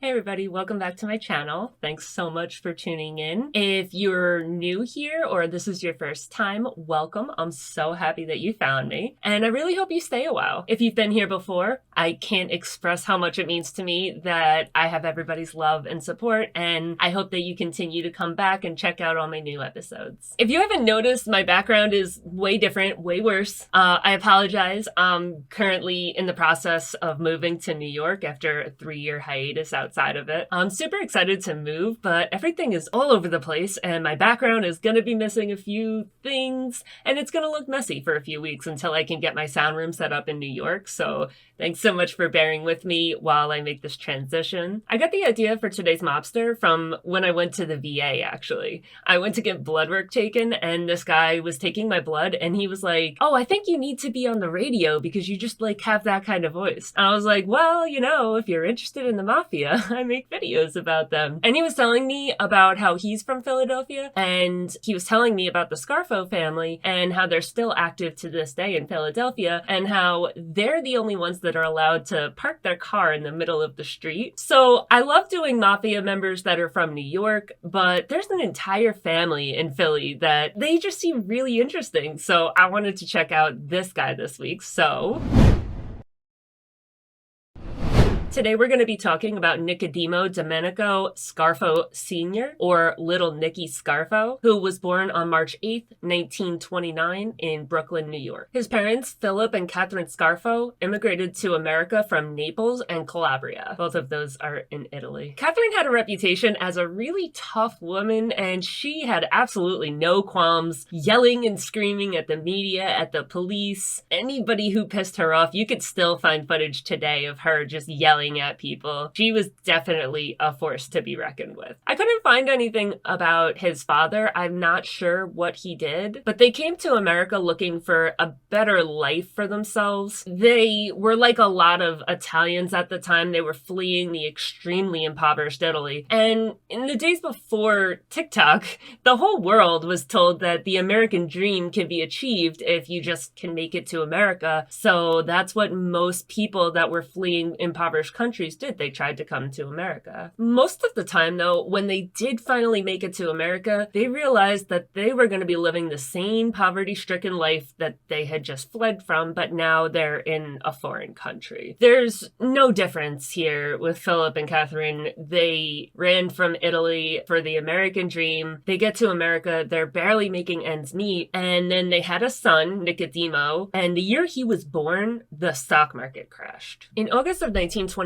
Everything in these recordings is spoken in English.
Hey everybody, welcome back to my channel. Thanks so much for tuning in. If you're new here or this is your first time, welcome. I'm so happy that you found me, and I really hope you stay a while. If you've been here before, I can't express how much it means to me that I have everybody's love and support, and I hope that you continue to come back and check out all my new episodes. If you haven't noticed, my background is way different, way worse. I apologize. I'm currently in the process of moving to New York after a 3-year hiatus outside of it. I'm super excited to move, but everything is all over the place and my background is going to be missing a few things and it's going to look messy for a few weeks until I can get my sound room set up in New York. So thanks so much for bearing with me while I make this transition. I got the idea for today's mobster from when I went to the VA, actually. I went to get blood work taken and this guy was taking my blood and he was like, "Oh, I think you need to be on the radio because you just like have that kind of voice." And I was like, "Well, you know, if you're interested in the mafia, I make videos about them." And he was telling me about how he's from Philadelphia and he was telling me about the Scarfo family and how they're still active to this day in Philadelphia and how they're the only ones that are allowed to park their car in the middle of the street. So I love doing mafia members that are from New York, but there's an entire family in Philly that they just seem really interesting. So I wanted to check out this guy this week. So today we're going to be talking about Nicodemo Domenico Scarfo Sr. or Little Nicky Scarfo, who was born on March 8th, 1929 in Brooklyn, New York. His parents, Philip and Catherine Scarfo, immigrated to America from Naples and Calabria. Both of those are in Italy. Catherine had a reputation as a really tough woman and she had absolutely no qualms yelling and screaming at the media, at the police, anybody who pissed her off. You could still find footage today of her just yelling at people. She was definitely a force to be reckoned with. I couldn't find anything about his father. I'm not sure what he did, but they came to America looking for a better life for themselves. They were like a lot of Italians at the time. They were fleeing the extremely impoverished Italy. And in the days before TikTok, the whole world was told that the American dream can be achieved if you just can make it to America. So that's what most people that were fleeing impoverished countries did. They tried to come to America. Most of the time, though, when they did finally make it to America, they realized that they were going to be living the same poverty-stricken life that they had just fled from, but now they're in a foreign country. There's no difference here with Philip and Catherine. They ran from Italy for the American dream. They get to America, they're barely making ends meet, and then they had a son, Nicodemo, and the year he was born, the stock market crashed. In August of 1929,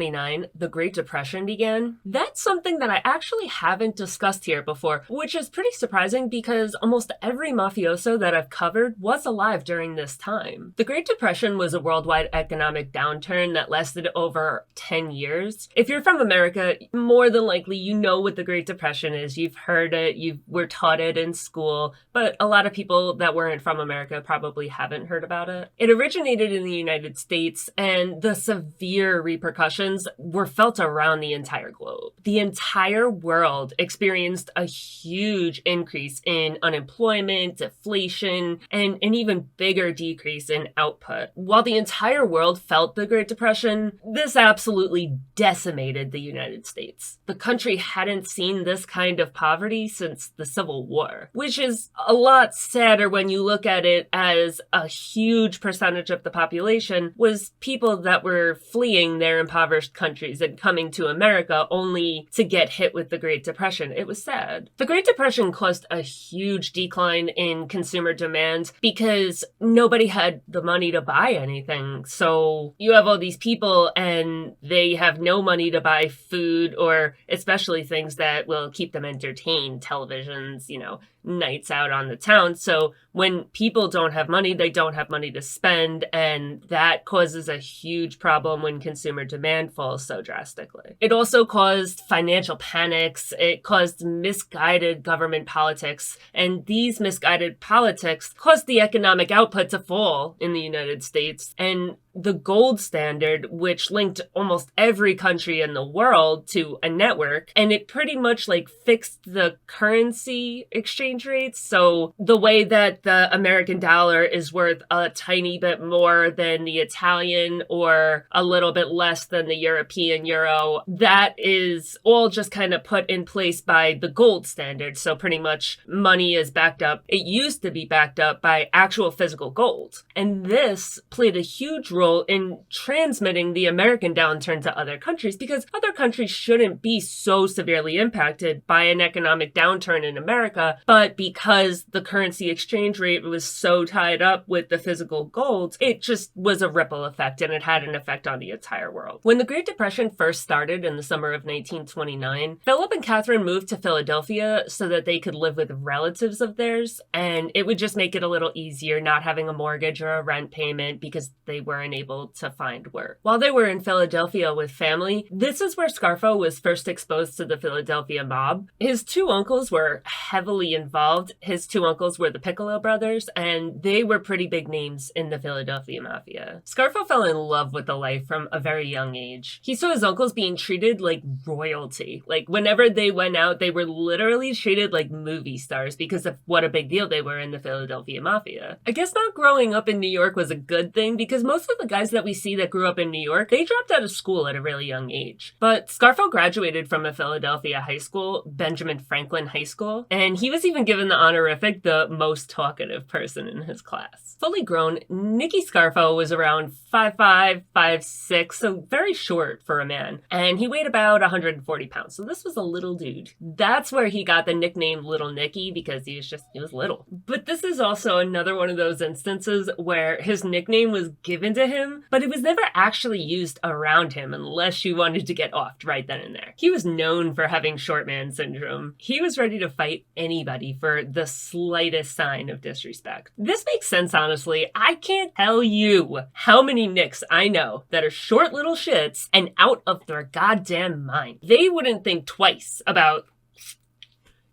the Great Depression began. That's something that I actually haven't discussed here before, which is pretty surprising because almost every mafioso that I've covered was alive during this time. The Great Depression was a worldwide economic downturn that lasted over 10 years. If you're from America, more than likely you know what the Great Depression is. You've heard it, you were taught it in school, but a lot of people that weren't from America probably haven't heard about it. It originated in the United States, and the severe repercussions were felt around the entire globe. The entire world experienced a huge increase in unemployment, deflation, and an even bigger decrease in output. While the entire world felt the Great Depression, this absolutely decimated the United States. The country hadn't seen this kind of poverty since the Civil War, which is a lot sadder when you look at it as a huge percentage of the population was people that were fleeing their impoverished countries and coming to America only to get hit with the Great Depression. It was sad. The Great Depression caused a huge decline in consumer demand because nobody had the money to buy anything. So you have all these people and they have no money to buy food or especially things that will keep them entertained, televisions, you know, nights out on the town. So when people don't have money, they don't have money to spend, and that causes a huge problem when consumer demand falls so drastically. It also caused financial panics. It caused misguided government politics, and these misguided politics caused the economic output to fall in the United States. And the gold standard, which linked almost every country in the world to a network, and it pretty much like fixed the currency exchange rates. So the way that the American dollar is worth a tiny bit more than the Italian or a little bit less than the European euro, that is all just kind of put in place by the gold standard. So pretty much money is backed up. It used to be backed up by actual physical gold. And this played a huge role in transmitting the American downturn to other countries, because other countries shouldn't be so severely impacted by an economic downturn in America. But because the currency exchange rate was so tied up with the physical gold, it just was a ripple effect, and it had an effect on the entire world. When the Great Depression first started in the summer of 1929, Philip and Catherine moved to Philadelphia so that they could live with relatives of theirs, and it would just make it a little easier not having a mortgage or a rent payment because they weren't able to find work. While they were in Philadelphia with family, this is where Scarfo was first exposed to the Philadelphia mob. His two uncles were heavily involved. His two uncles were the Piccolo brothers, and they were pretty big names in the Philadelphia Mafia. Scarfo fell in love with the life from a very young age. He saw his uncles being treated like royalty. Like, whenever they went out, they were literally treated like movie stars because of what a big deal they were in the Philadelphia Mafia. I guess not growing up in New York was a good thing, because most of the guys that we see that grew up in New York, they dropped out of school at a really young age. But Scarfo graduated from a Philadelphia high school, Benjamin Franklin High School, and he was even given the honorific the most talkative person in his class. Fully grown, Nicky Scarfo was around 5'5", 5'6", so very short for a man, and he weighed about 140 pounds, so this was a little dude. That's where he got the nickname Little Nicky, because he was little. But this is also another one of those instances where his nickname was given to him, but it was never actually used around him unless you wanted to get offed right then and there. He was known for having short man syndrome. He was ready to fight anybody for the slightest sign of disrespect. This makes sense, honestly. I can't tell you how many nicks I know that are short little shits and out of their goddamn mind. They wouldn't think twice about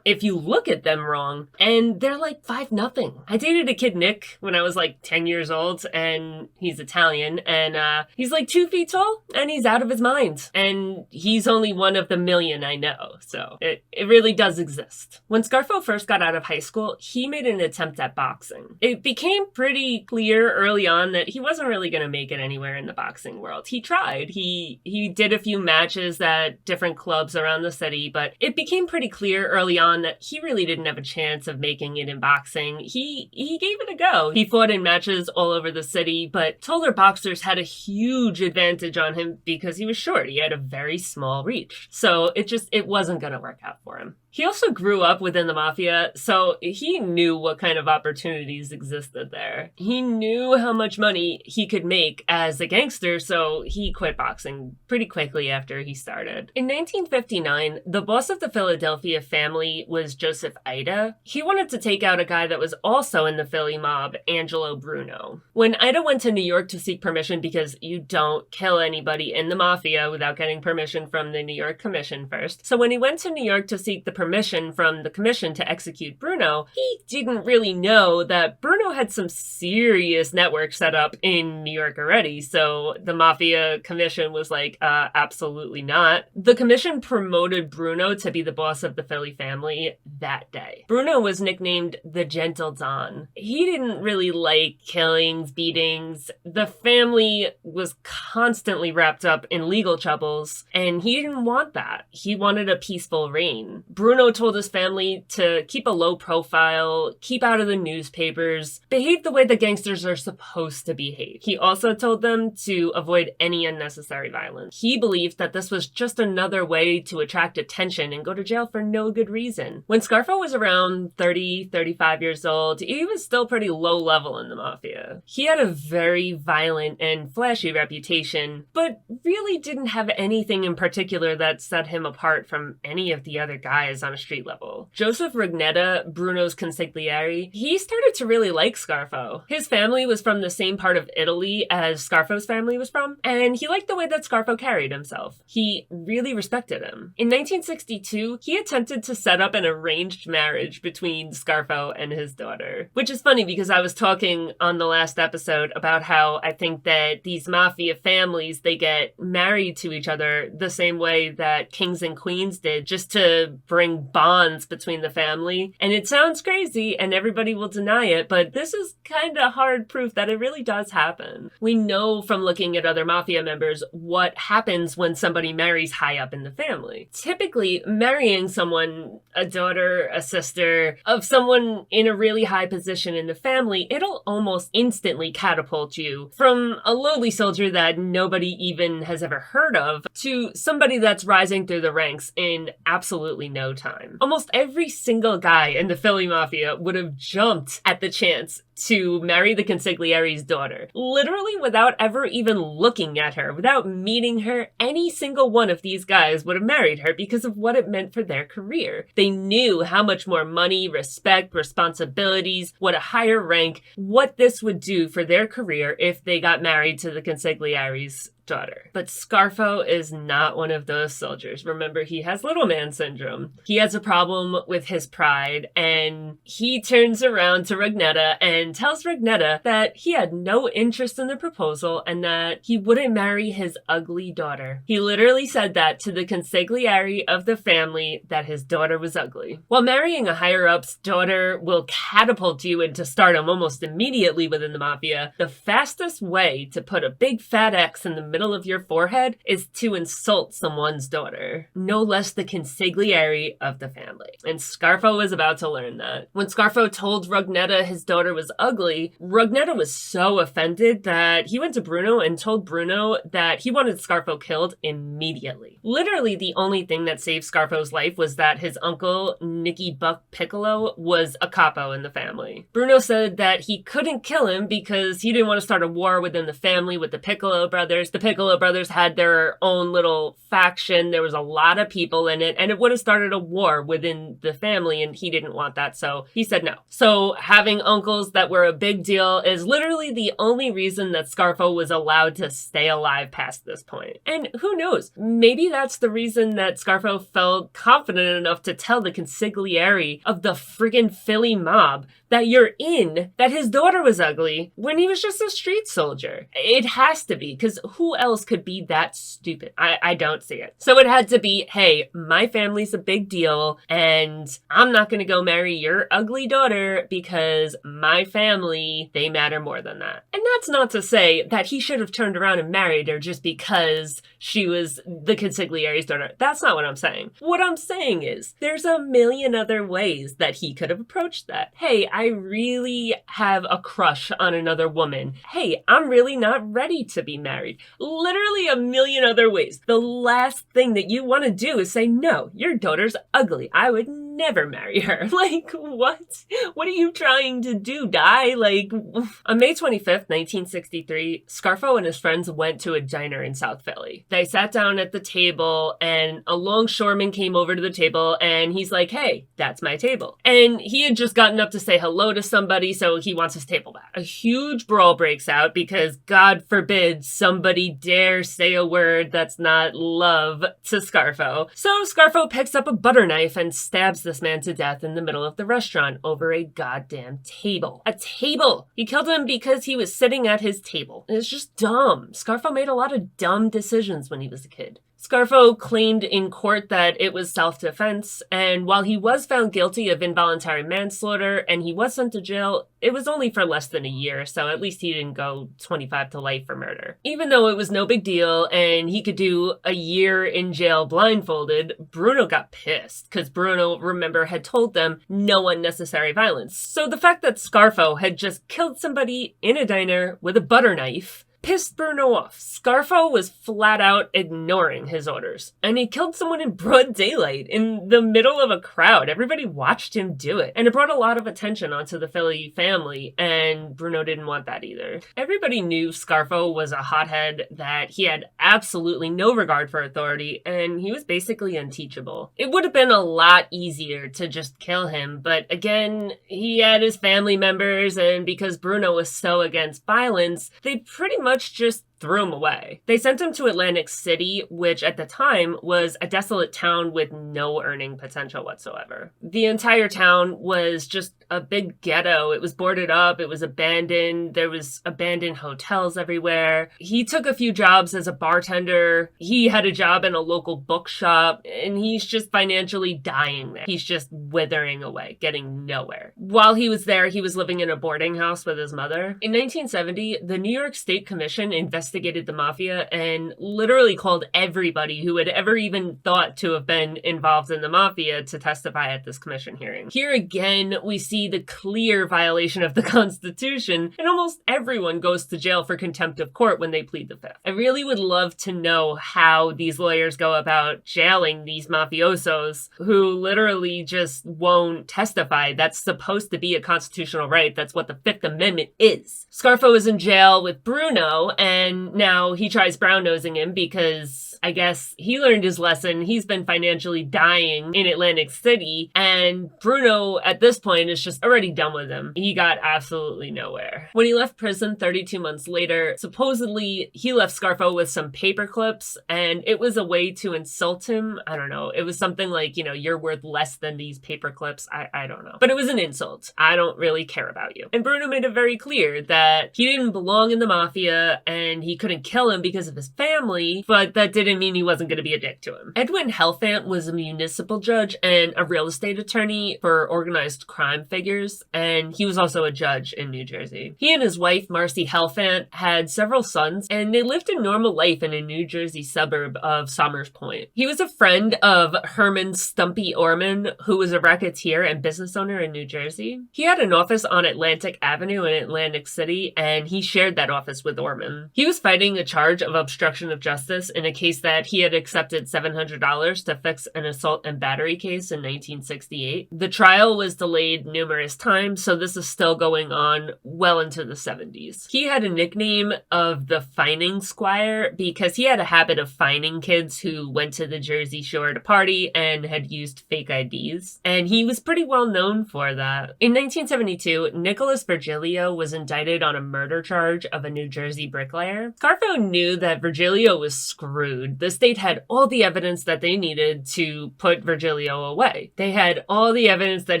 if you look at them wrong, and they're like 5-0. I dated a kid, Nick, when I was like 10 years old, and he's Italian, and he's like 2 feet tall, and he's out of his mind. And he's only one of the million I know, so it really does exist. When Scarfo first got out of high school, he made an attempt at boxing. It became pretty clear early on that he wasn't really going to make it anywhere in the boxing world. He tried. He did a few matches at different clubs around the city, but it became pretty clear early on that he really didn't have a chance of making it in boxing. He gave it a go. He fought in matches all over the city, but taller boxers had a huge advantage on him because he was short. He had a very small reach. So it wasn't going to work out for him. He also grew up within the mafia, so he knew what kind of opportunities existed there. He knew how much money he could make as a gangster, so he quit boxing pretty quickly after he started. In 1959, the boss of the Philadelphia family was Joseph Ida. He wanted to take out a guy that was also in the Philly mob, Angelo Bruno. When Ida went to New York to seek permission, because you don't kill anybody in the mafia without getting permission from the New York Commission first, so when he went to New York to seek the permission from the commission to execute Bruno, he didn't really know that Bruno had some serious network set up in New York already, so the Mafia Commission was like, absolutely not. The commission promoted Bruno to be the boss of the Philly family that day. Bruno was nicknamed the Gentle Don. He didn't really like killings, beatings. The family was constantly wrapped up in legal troubles, and he didn't want that. He wanted a peaceful reign. Bruno told his family to keep a low profile, keep out of the newspapers, behave the way the gangsters are supposed to behave. He also told them to avoid any unnecessary violence. He believed that this was just another way to attract attention and go to jail for no good reason. When Scarfo was around 30, 35 years old, he was still pretty low level in the mafia. He had a very violent and flashy reputation, but really didn't have anything in particular that set him apart from any of the other guys on a street level. Joseph Rugnetta, Bruno's consigliere, he started to really like Scarfo. His family was from the same part of Italy as Scarfo's family was from, and he liked the way that Scarfo carried himself. He really respected him. In 1962, he attempted to set up up an arranged marriage between Scarfo and his daughter. Which is funny because I was talking on the last episode about how I think that these mafia families, they get married to each other the same way that kings and queens did, just to bring bonds between the family. And it sounds crazy and everybody will deny it, but this is kind of hard proof that it really does happen. We know from looking at other mafia members what happens when somebody marries high up in the family. Typically, marrying someone, a daughter, a sister, of someone in a really high position in the family, it'll almost instantly catapult you from a lowly soldier that nobody even has ever heard of to somebody that's rising through the ranks in absolutely no time. Almost every single guy in the Philly Mafia would have jumped at the chance to marry the consiglieri's daughter, literally without ever even looking at her, without meeting her. Any single one of these guys would have married her because of what it meant for their career. They knew how much more money, respect, responsibilities, what a higher rank, what this would do for their career if they got married to the consiglieri's daughter. But Scarfo is not one of those soldiers. Remember, he has little man syndrome. He has a problem with his pride, and he turns around to Ragnetta and tells Ragnetta that he had no interest in the proposal and that he wouldn't marry his ugly daughter. He literally said that to the consigliere of the family, that his daughter was ugly. While marrying a higher-up's daughter will catapult you into stardom almost immediately within the mafia, the fastest way to put a big fat X in the middle of your forehead is to insult someone's daughter, no less the consigliere of the family. And Scarfo was about to learn that. When Scarfo told Ragnetta his daughter was ugly, Ragnetta was so offended that he went to Bruno and told Bruno that he wanted Scarfo killed immediately. Literally, the only thing that saved Scarfo's life was that his uncle, Nicky Buck Piccolo, was a capo in the family. Bruno said that he couldn't kill him because he didn't want to start a war within the family with the Piccolo brothers. The Piccolo brothers had their own little faction. There was a lot of people in it, and it would have started a war within the family, and he didn't want that, so he said no. So having uncles that were a big deal is literally the only reason that Scarfo was allowed to stay alive past this point. And who knows, maybe that's the reason that Scarfo felt confident enough to tell the consigliere of the friggin' Philly mob that you're in, that his daughter was ugly when he was just a street soldier. It has to be, because who else could be that stupid? I don't see it. So it had to be, hey, my family's a big deal, and I'm not gonna go marry your ugly daughter because my family, they matter more than that. And that's not to say that he should have turned around and married her just because she was the consigliere's daughter. That's not what I'm saying. What I'm saying is, there's a million other ways that he could have approached that. Hey, I really have a crush on another woman. Hey, I'm really not ready to be married. Literally a million other ways. The last thing that you want to do is say, no, your daughter's ugly. I would never marry her. Like, what? What are you trying to do, die? Like, on May 25th, 1963, Scarfo and his friends went to a diner in South Philly. They sat down at the table, and a longshoreman came over to the table, and he's like, hey, that's my table. And he had just gotten up to say hello to somebody, so he wants his table back. A huge brawl breaks out because, God forbid, somebody dare say a word that's not love to Scarfo. So Scarfo picks up a butter knife and stabs this man to death in the middle of the restaurant over a goddamn table. A table! He killed him because he was sitting at his table. It's just dumb. Scarfo made a lot of dumb decisions when he was a kid. Scarfo claimed in court that it was self-defense, and while he was found guilty of involuntary manslaughter and he was sent to jail, it was only for less than a year, so at least he didn't go 25 to life for murder. Even though it was no big deal and he could do a year in jail blindfolded, Bruno got pissed, because Bruno, remember, had told them no unnecessary violence. So the fact that Scarfo had just killed somebody in a diner with a butter knife pissed Bruno off. Scarfo was flat out ignoring his orders, and he killed someone in broad daylight in the middle of a crowd. Everybody watched him do it, and it brought a lot of attention onto the Philly family, and Bruno didn't want that either. Everybody knew Scarfo was a hothead, that he had absolutely no regard for authority, and he was basically unteachable. It would have been a lot easier to just kill him, but again, he had his family members, and because Bruno was so against violence, they pretty much just threw him away. They sent him to Atlantic City, which at the time was a desolate town with no earning potential whatsoever. The entire town was just a big ghetto. It was boarded up. It was abandoned. There was abandoned hotels everywhere. He took a few jobs as a bartender. He had a job in a local bookshop, and he's just financially dying there. He's just withering away, getting nowhere. While he was there, he was living in a boarding house with his mother. In 1970, the New York State Commission investigated the mafia and literally called everybody who had ever even thought to have been involved in the mafia to testify at this commission hearing. Here again, we see the clear violation of the Constitution, and almost everyone goes to jail for contempt of court when they plead the fifth. I really would love to know how these lawyers go about jailing these mafiosos who literally just won't testify. That's supposed to be a constitutional right. That's what the Fifth Amendment is. Scarfo is in jail with Bruno, and now he tries brown-nosing him because I guess he learned his lesson. He's been financially dying in Atlantic City, and Bruno at this point is just already done with him. He got absolutely nowhere. When he left prison 32 months later, supposedly he left Scarfo with some paper clips, and it was a way to insult him. I don't know. It was something like, you know, you're worth less than these paper clips. I don't know. But it was an insult. I don't really care about you. And Bruno made it very clear that he didn't belong in the mafia and he couldn't kill him because of his family, but that didn't mean he wasn't going to be a dick to him. Edwin Hellfant was a municipal judge and a real estate attorney for organized crime figures, and he was also a judge in New Jersey. He and his wife, Marcy Hellfant, had several sons, and they lived a normal life in a New Jersey suburb of Somers Point. He was a friend of Herman Stumpy Orman, who was a racketeer and business owner in New Jersey. He had an office on Atlantic Avenue in Atlantic City, and he shared that office with Orman. He was fighting a charge of obstruction of justice in a case that he had accepted $700 to fix an assault and battery case in 1968. The trial was delayed numerous times, so this is still going on well into the 70s. He had a nickname of the Fining Squire because he had a habit of fining kids who went to the Jersey Shore to party and had used fake IDs, and he was pretty well known for that. In 1972, Nicholas Virgilio was indicted on a murder charge of a New Jersey bricklayer. Scarfo knew that Virgilio was screwed. The state had all the evidence that they needed to put Virgilio away. They had all the evidence that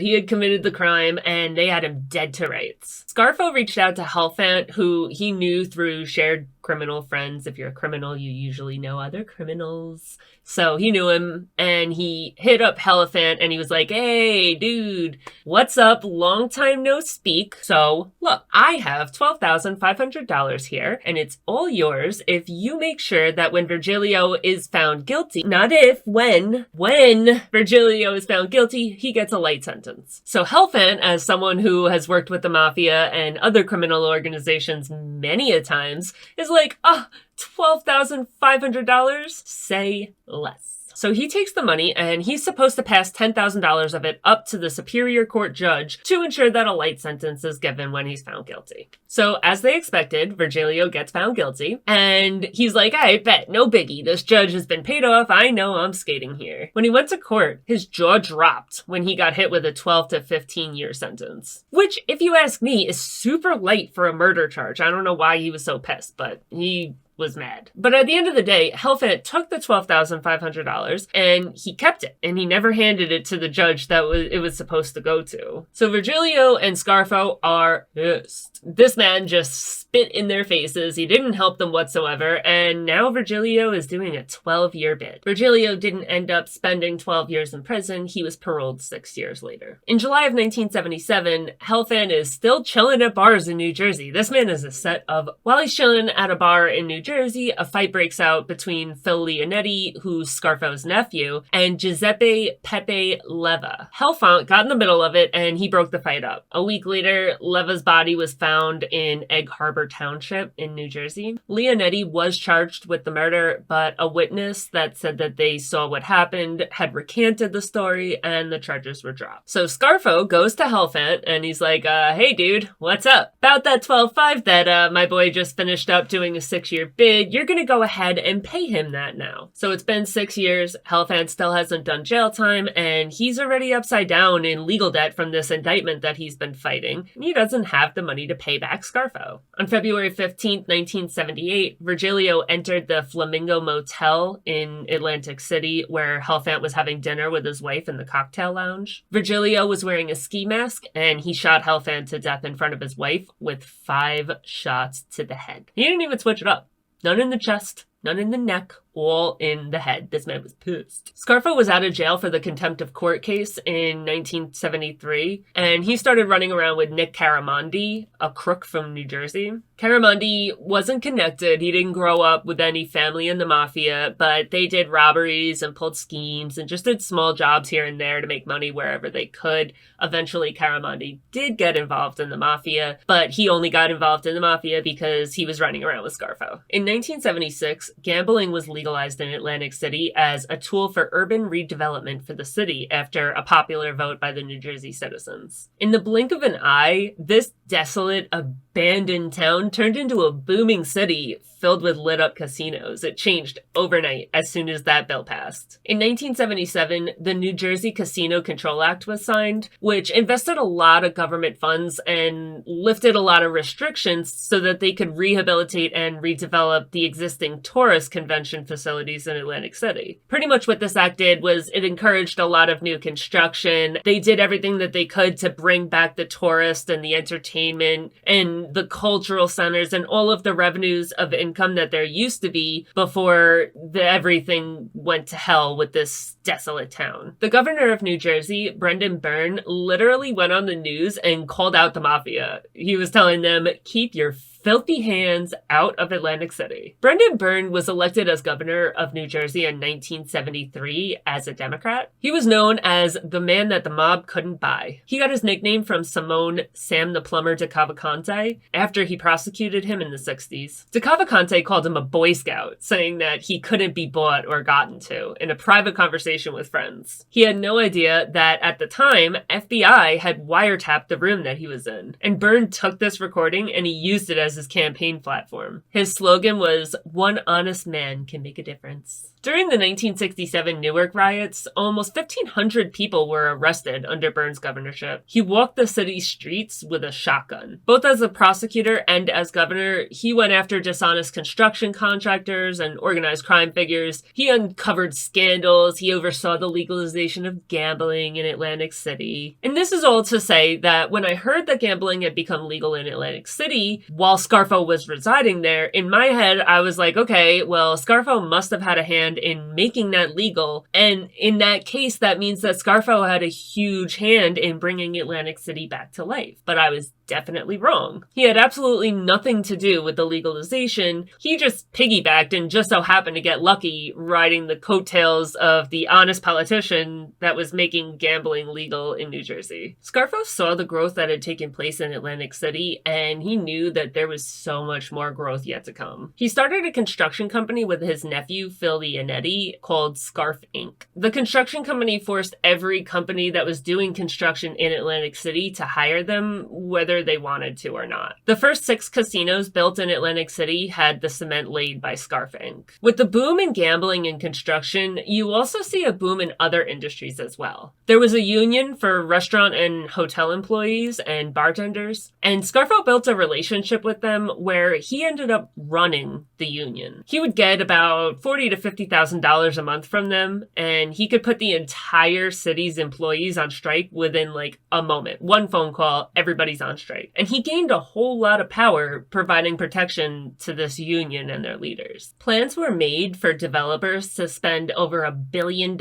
he had committed the crime, and they had him dead to rights. Scarfo reached out to Hellfant, who he knew through shared criminal friends. If you're a criminal, you usually know other criminals. So he knew him, and he hit up Hellfant, and he was like, hey, dude, what's up? Long time no speak. So look, I have $12,500 here, and it's all yours if you make sure that when Virgilio is found guilty, not if, when Virgilio is found guilty, he gets a light sentence. So Hellfant, as someone who has worked with the mafia and other criminal organizations many a times, is like, $12,500? Say less. So he takes the money, and he's supposed to pass $10,000 of it up to the Superior Court judge to ensure that a light sentence is given when he's found guilty. So as they expected, Virgilio gets found guilty, and he's like, I bet, no biggie, this judge has been paid off, I know I'm skating here. When he went to court, his jaw dropped when he got hit with a 12 to 15 year sentence. Which, if you ask me, is super light for a murder charge. I don't know why he was so pissed, but he was mad. But at the end of the day, Hellfant took the $12,500 and he kept it, and he never handed it to the judge that it was supposed to go to. So Virgilio and Scarfo are pissed. This man just spit in their faces. He didn't help them whatsoever, and now Virgilio is doing a 12-year bid. Virgilio didn't end up spending 12 years in prison. He was paroled 6 years later. In July of 1977, Hellfant is still chilling at bars in New Jersey. This man is a set of... While he's chilling at a bar in New Jersey, a fight breaks out between Phil Leonetti, who's Scarfo's nephew, and Giuseppe Pepe Leva. Hellfant got in the middle of it, and he broke the fight up. A week later, Leva's body was found in Egg Harbor Township in New Jersey. Leonetti was charged with the murder, but a witness that said that they saw what happened had recanted the story, and the charges were dropped. So Scarfo goes to Hellfant, and he's like, hey dude, what's up? About that 12-5 that my boy just finished up doing a 6-year bid, you're going to go ahead and pay him that now. So it's been 6 years. Hellfant still hasn't done jail time, and he's already upside down in legal debt from this indictment that he's been fighting. And he doesn't have the money to pay back Scarfo. On February 15th, 1978, Virgilio entered the Flamingo Motel in Atlantic City, where Hellfant was having dinner with his wife in the cocktail lounge. Virgilio was wearing a ski mask, and he shot Hellfant to death in front of his wife with 5 shots to the head. He didn't even switch it up. None in the chest, none in the neck, all in the head. This man was pissed. Scarfo was out of jail for the contempt of court case in 1973, and he started running around with Nick Caramondi, a crook from New Jersey. Caramondi wasn't connected. He didn't grow up with any family in the mafia, but they did robberies and pulled schemes and just did small jobs here and there to make money wherever they could. Eventually, Caramondi did get involved in the mafia, but he only got involved in the mafia because he was running around with Scarfo. In 1976, gambling was legalized in Atlantic City as a tool for urban redevelopment for the city after a popular vote by the New Jersey citizens. In the blink of an eye, this desolate, abandoned town turned into a booming city filled with lit-up casinos. It changed overnight as soon as that bill passed. In 1977, the New Jersey Casino Control Act was signed, which invested a lot of government funds and lifted a lot of restrictions so that they could rehabilitate and redevelop the existing tourist convention facilities in Atlantic City. Pretty much what this act did was it encouraged a lot of new construction. They did everything that they could to bring back the tourist and the entertainment and the cultural centers and all of the revenues of income that there used to be before everything went to hell with this desolate town. The governor of New Jersey, Brendan Byrne, literally went on the news and called out the mafia. He was telling them, keep your filthy hands out of Atlantic City. Brendan Byrne was elected as governor of New Jersey in 1973 as a Democrat. He was known as the man that the mob couldn't buy. He got his nickname from Simone Sam the Plumber de Cavalcante after he prosecuted him in the 60s. De Cavalcante called him a Boy Scout, saying that he couldn't be bought or gotten to in a private conversation with friends. He had no idea that at the time, FBI had wiretapped the room that he was in. And Byrne took this recording and he used it as his campaign platform. His slogan was, "One honest man can make a difference." During the 1967 Newark riots, almost 1,500 people were arrested under Byrne's governorship. He walked the city's streets with a shotgun. Both as a prosecutor and as governor, he went after dishonest construction contractors and organized crime figures. He uncovered scandals. He oversaw the legalization of gambling in Atlantic City. And this is all to say that when I heard that gambling had become legal in Atlantic City, while Scarfo was residing there, in my head, I was like, okay, well, Scarfo must have had a hand in making that legal. And in that case, that means that Scarfo had a huge hand in bringing Atlantic City back to life. But I was definitely wrong. He had absolutely nothing to do with the legalization. He just piggybacked and just so happened to get lucky riding the coattails of the honest politician that was making gambling legal in New Jersey. Scarfo saw the growth that had taken place in Atlantic City, and he knew that there was so much more growth yet to come. He started a construction company with his nephew, Phil Leonetti, called Scarf Inc. The construction company forced every company that was doing construction in Atlantic City to hire them, whether they wanted to or not. The first 6 casinos built in Atlantic City had the cement laid by Scarf Inc. With the boom in gambling and construction, you also see a boom in other industries as well. There was a union for restaurant and hotel employees and bartenders, and Scarfo built a relationship with them where he ended up running the union. He would get about $40,000 to $50,000 a month from them, and he could put the entire city's employees on strike within like a moment. One phone call, everybody's on strike. And he gained a whole lot of power providing protection to this union and their leaders. Plans were made for developers to spend over $1 billion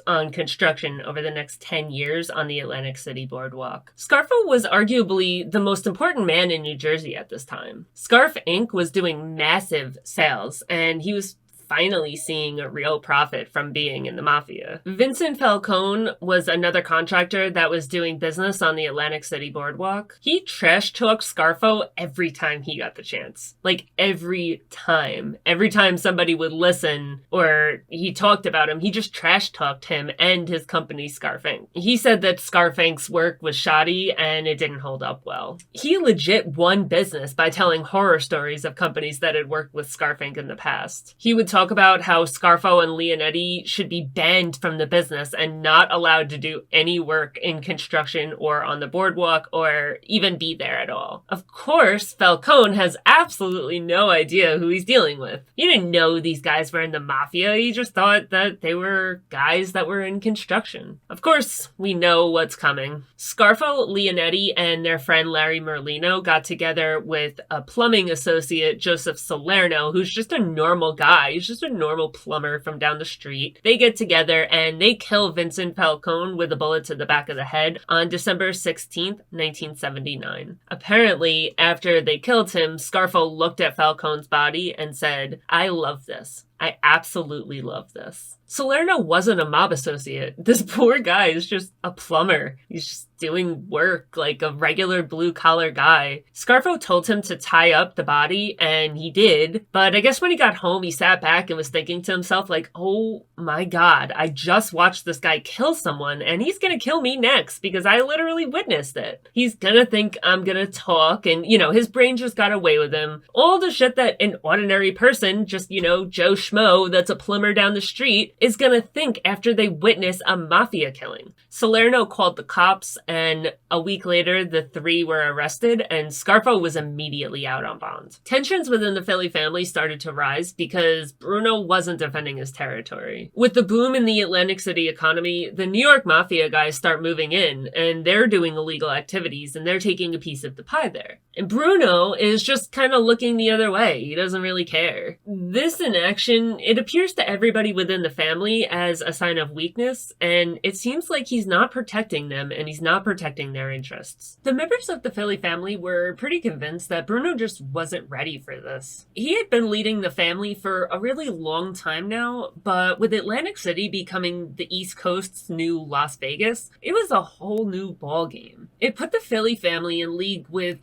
on construction over the next 10 years on the Atlantic City boardwalk. Scarfo was arguably the most important man in New Jersey at this time. Scarf Inc. was doing massive sales, and he was finally seeing a real profit from being in the mafia. Vincent Falcone was another contractor that was doing business on the Atlantic City boardwalk. He trash talked Scarfo every time he got the chance. Like, every time. Every time somebody would listen or he talked about him, he just trash talked him and his company Scarfing. He said that Scarfing's work was shoddy and it didn't hold up well. He legit won business by telling horror stories of companies that had worked with Scarfing in the past. He would talk about how Scarfo and Leonetti should be banned from the business and not allowed to do any work in construction or on the boardwalk or even be there at all. Of course, Falcone has absolutely no idea who he's dealing with. He didn't know these guys were in the mafia. He just thought that they were guys that were in construction. Of course, we know what's coming. Scarfo, Leonetti, and their friend Larry Merlino got together with a plumbing associate, Joseph Salerno, who's just a normal guy. He's just a normal plumber from down the street. They get together and they kill Vincent Falcone with a bullet to the back of the head on December 16th, 1979. Apparently, after they killed him, Scarfo looked at Falcone's body and said, "I love this. I absolutely love this." Salerno wasn't a mob associate. This poor guy is just a plumber. He's just doing work like a regular blue-collar guy. Scarfo told him to tie up the body, and he did. But I guess when he got home, he sat back and was thinking to himself, like, oh my God, I just watched this guy kill someone, and he's gonna kill me next because I literally witnessed it. He's gonna think I'm gonna talk, and, his brain just got away with him. All the shit that an ordinary person, just, Joe Schmo that's a plumber down the street, is gonna think after they witness a mafia killing. Salerno called the cops, and a week later, the three were arrested, and Scarfo was immediately out on bond. Tensions within the Philly family started to rise because Bruno wasn't defending his territory. With the boom in the Atlantic City economy, the New York Mafia guys start moving in, and they're doing illegal activities, and they're taking a piece of the pie there. And Bruno is just kind of looking the other way. He doesn't really care. This inaction, it appears to everybody within the family as a sign of weakness, and it seems like he's not protecting them, and he's not protecting their interests. The members of the Philly family were pretty convinced that Bruno just wasn't ready for this. He had been leading the family for a really long time now, but with Atlantic City becoming the East Coast's new Las Vegas, it was a whole new ballgame. It put the Philly family in league with,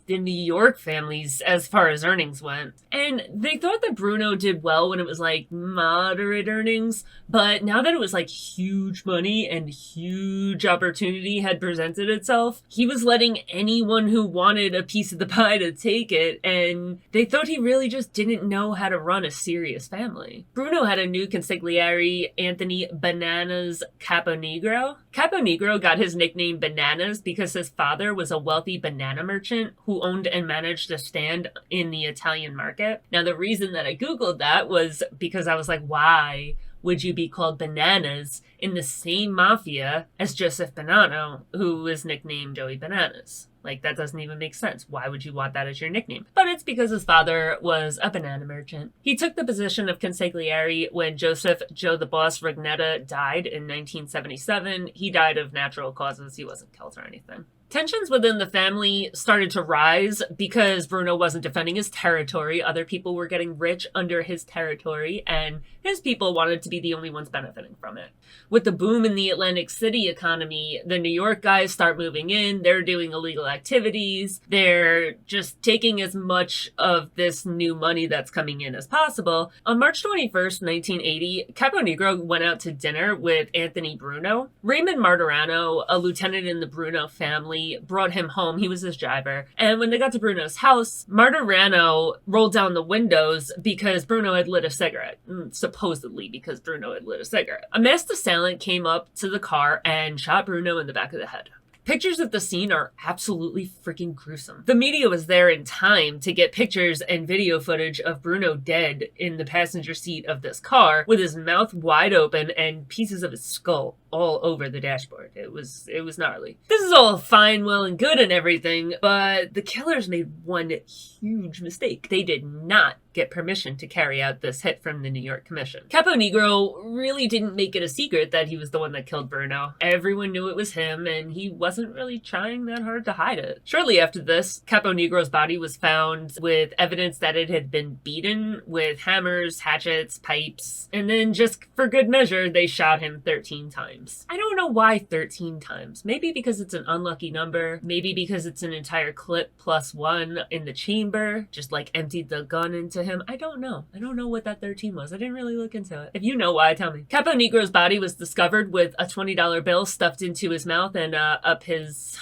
the New York families as far as earnings went. And they thought that Bruno did well when it was, moderate earnings, but now that it was, huge money and huge opportunity had presented itself, he was letting anyone who wanted a piece of the pie to take it, and they thought he really just didn't know how to run a serious family. Bruno had a new consigliere, Anthony Bananas Caponegro. Caponegro got his nickname Bananas because his father was a wealthy banana merchant who owned and managed a stand in the Italian market. Now, the reason that I Googled that was because I was like, why would you be called Bananas in the same mafia as Joseph Bonanno, who was nicknamed Joey Bananas? That doesn't even make sense. Why would you want that as your nickname? But it's because his father was a banana merchant. He took the position of consigliere when Joseph Joe the Boss Rugnetta died in 1977. He died of natural causes. He wasn't killed or anything. Tensions within the family started to rise because Bruno wasn't defending his territory. Other people were getting rich under his territory, and his people wanted to be the only ones benefiting from it. With the boom in the Atlantic City economy, the New York guys start moving in. They're doing illegal activities. They're just taking as much of this new money that's coming in as possible. On March 21st, 1980, Caponegro went out to dinner with Anthony Bruno. Raymond Martirano, a lieutenant in the Bruno family, brought him home. He was his driver. And when they got to Bruno's house, Martirano rolled down the windows because Bruno had lit a cigarette. Supposedly because Bruno had lit a cigarette. A masked assailant came up to the car and shot Bruno in the back of the head. Pictures of the scene are absolutely freaking gruesome. The media was there in time to get pictures and video footage of Bruno dead in the passenger seat of this car with his mouth wide open and pieces of his skull all over the dashboard. It was gnarly. This is all fine, well, and good and everything, but the killers made one huge mistake. They did not get permission to carry out this hit from the New York Commission. Capo Negro really didn't make it a secret that he was the one that killed Bruno. Everyone knew it was him, and he wasn't really trying that hard to hide it. Shortly after this, Capo Negro's body was found with evidence that it had been beaten with hammers, hatchets, pipes, and then just for good measure, they shot him 13 times. I don't know why 13 times. Maybe because it's an unlucky number. Maybe because it's an entire clip plus one in the chamber, just like emptied the gun into him. I don't know. I don't know what that 13 was. I didn't really look into it. If you know why, tell me. Capo Negro's body was discovered with a $20 bill stuffed into his mouth and up his...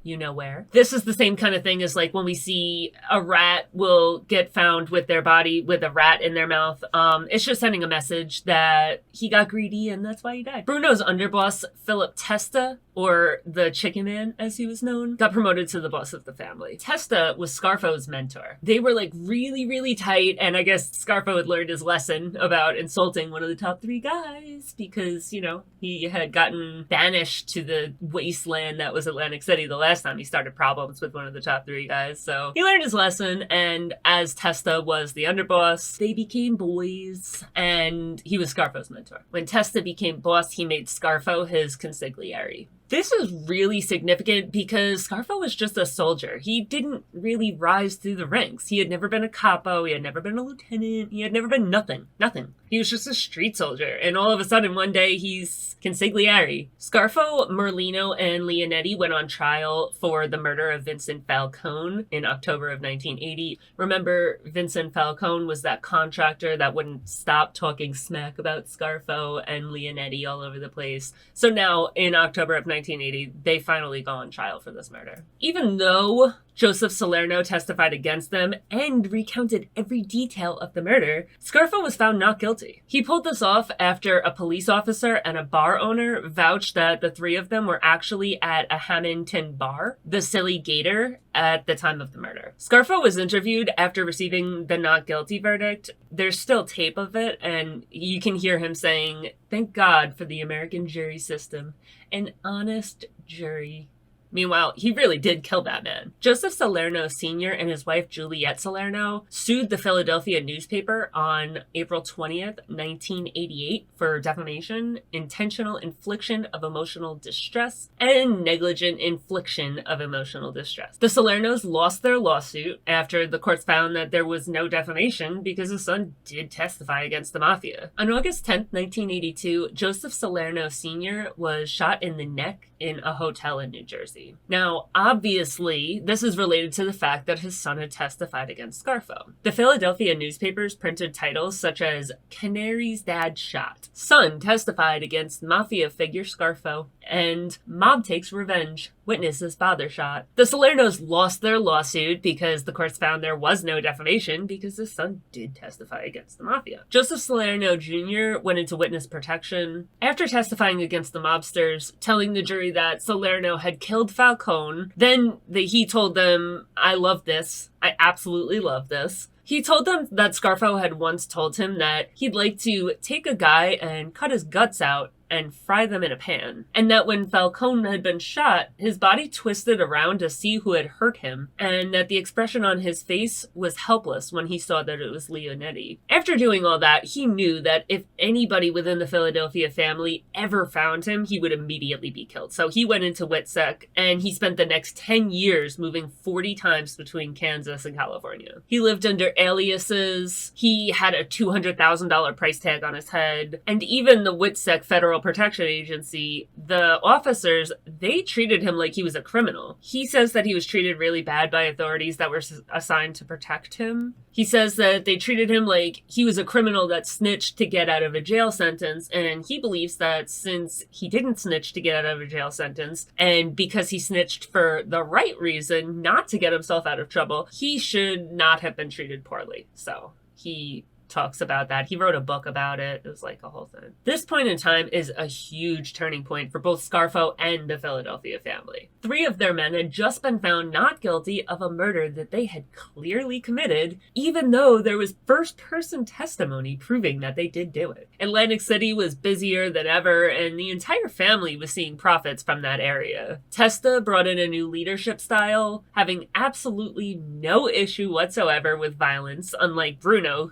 you know where. This is the same kind of thing as like when we see a rat will get found with their body with a rat in their mouth. It's just sending a message that he got greedy and that's why he died. Bruno's underboss, Philip Testa, or the Chicken Man as he was known, got promoted to the boss of the family. Testa was Scarfo's mentor. They were like really, really tight, and I guess Scarfo had learned his lesson about insulting one of the top 3 guys because, you know, he had gotten banished to the wasteland that was Atlantic City the last time he started problems with one of the top 3 guys. So he learned his lesson, and as Testa was the underboss, they became boys, and he was Scarfo's mentor. When Testa became boss, he made Scarfo his consigliere. This is really significant because Scarfo was just a soldier. He didn't really rise through the ranks. He had never been a capo. He had never been a lieutenant. He had never been nothing. Nothing. He was just a street soldier. And all of a sudden, one day, he's consigliere. Scarfo, Merlino, and Leonetti went on trial for the murder of Vincent Falcone in October of 1980. Remember, Vincent Falcone was that contractor that wouldn't stop talking smack about Scarfo and Leonetti all over the place. So now, in October of 1980, they finally go on trial for this murder. Even though Joseph Salerno testified against them and recounted every detail of the murder, Scarfo was found not guilty. He pulled this off after a police officer and a bar owner vouched that the 3 of them were actually at a Hamilton bar, the Silly Gator, at the time of the murder. Scarfo was interviewed after receiving the not guilty verdict. There's still tape of it, and you can hear him saying, "Thank God for the American jury system. An honest jury." Meanwhile, he really did kill that man. Joseph Salerno Sr. and his wife Juliette Salerno sued the Philadelphia newspaper on April 20th, 1988 for defamation, intentional infliction of emotional distress, and negligent infliction of emotional distress. The Salernos lost their lawsuit after the courts found that there was no defamation because his son did testify against the mafia. On August 10th, 1982, Joseph Salerno Sr. was shot in the neck in a hotel in New Jersey. Now, obviously, this is related to the fact that his son had testified against Scarfo. The Philadelphia newspapers printed titles such as "Canary's Dad Shot," "Son Testified Against Mafia Figure Scarfo," and "Mob Takes Revenge, Witnesses Father Shot." The Salernos lost their lawsuit because the courts found there was no defamation because his son did testify against the mafia. Joseph Salerno Jr. went into witness protection after testifying against the mobsters, telling the jury that Salerno had killed Falcone. Then he told them, "I love this. I absolutely love this." He told them that Scarfo had once told him that he'd like to take a guy and cut his guts out and fry them in a pan. And that when Falcone had been shot, his body twisted around to see who had hurt him, and that the expression on his face was helpless when he saw that it was Leonetti. After doing all that, he knew that if anybody within the Philadelphia family ever found him, he would immediately be killed. So he went into WITSEC, and he spent the next 10 years moving 40 times between Kansas and California. He lived under aliases, he had a $200,000 price tag on his head, and even the WITSEC Federal Protection Agency, the officers, they treated him like he was a criminal. He says that he was treated really bad by authorities that were assigned to protect him. He says that they treated him like he was a criminal that snitched to get out of a jail sentence, and he believes that since he didn't snitch to get out of a jail sentence, and because he snitched for the right reason, not to get himself out of trouble, he should not have been treated poorly. So he talks about that. He wrote a book about it. It was like a whole thing. This point in time is a huge turning point for both Scarfo and the Philadelphia family. 3 of their men had just been found not guilty of a murder that they had clearly committed, even though there was first-person testimony proving that they did do it. Atlantic City was busier than ever, and the entire family was seeing profits from that area. Testa brought in a new leadership style, having absolutely no issue whatsoever with violence, unlike Bruno,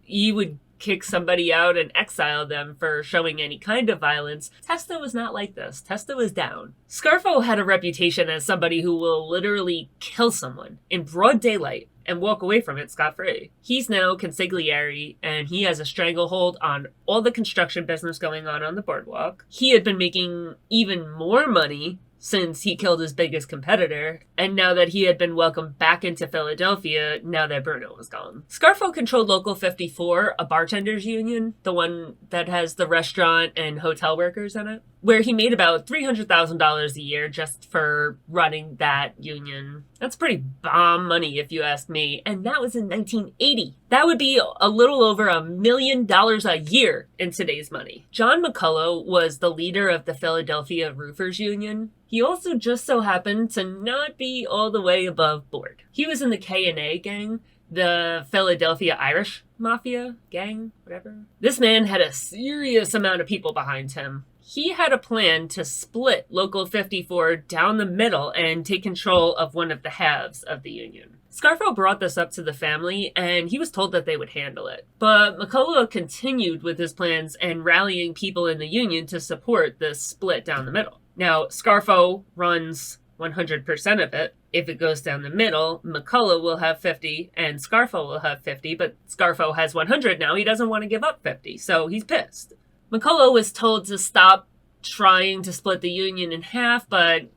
he would kick somebody out and exile them for showing any kind of violence. Testa was not like this. Testa was down. Scarfo had a reputation as somebody who will literally kill someone in broad daylight and walk away from it scot-free. He's now consigliere, and he has a stranglehold on all the construction business going on the boardwalk. He had been making even more money since he killed his biggest competitor, and now that he had been welcomed back into Philadelphia, now that Bruno was gone. Scarfo controlled Local 54, a bartenders union, the one that has the restaurant and hotel workers in it, where he made about $300,000 a year just for running that union. That's pretty bomb money if you ask me, and that was in 1980. That would be a little over $1 million a year in today's money. John McCullough was the leader of the Philadelphia Roofers Union. He also just so happened to not be all the way above board. He was in the K&A gang, the Philadelphia Irish Mafia gang, whatever. This man had a serious amount of people behind him. He had a plan to split Local 54 down the middle and take control of one of the halves of the union. Scarfo brought this up to the family, and he was told that they would handle it. But McCullough continued with his plans and rallying people in the union to support this split down the middle. Now, Scarfo runs 100% of it. If it goes down the middle, McCullough will have 50 and Scarfo will have 50, but Scarfo has 100 now. He doesn't want to give up 50, so he's pissed. McCullough was told to stop trying to split the union in half, but,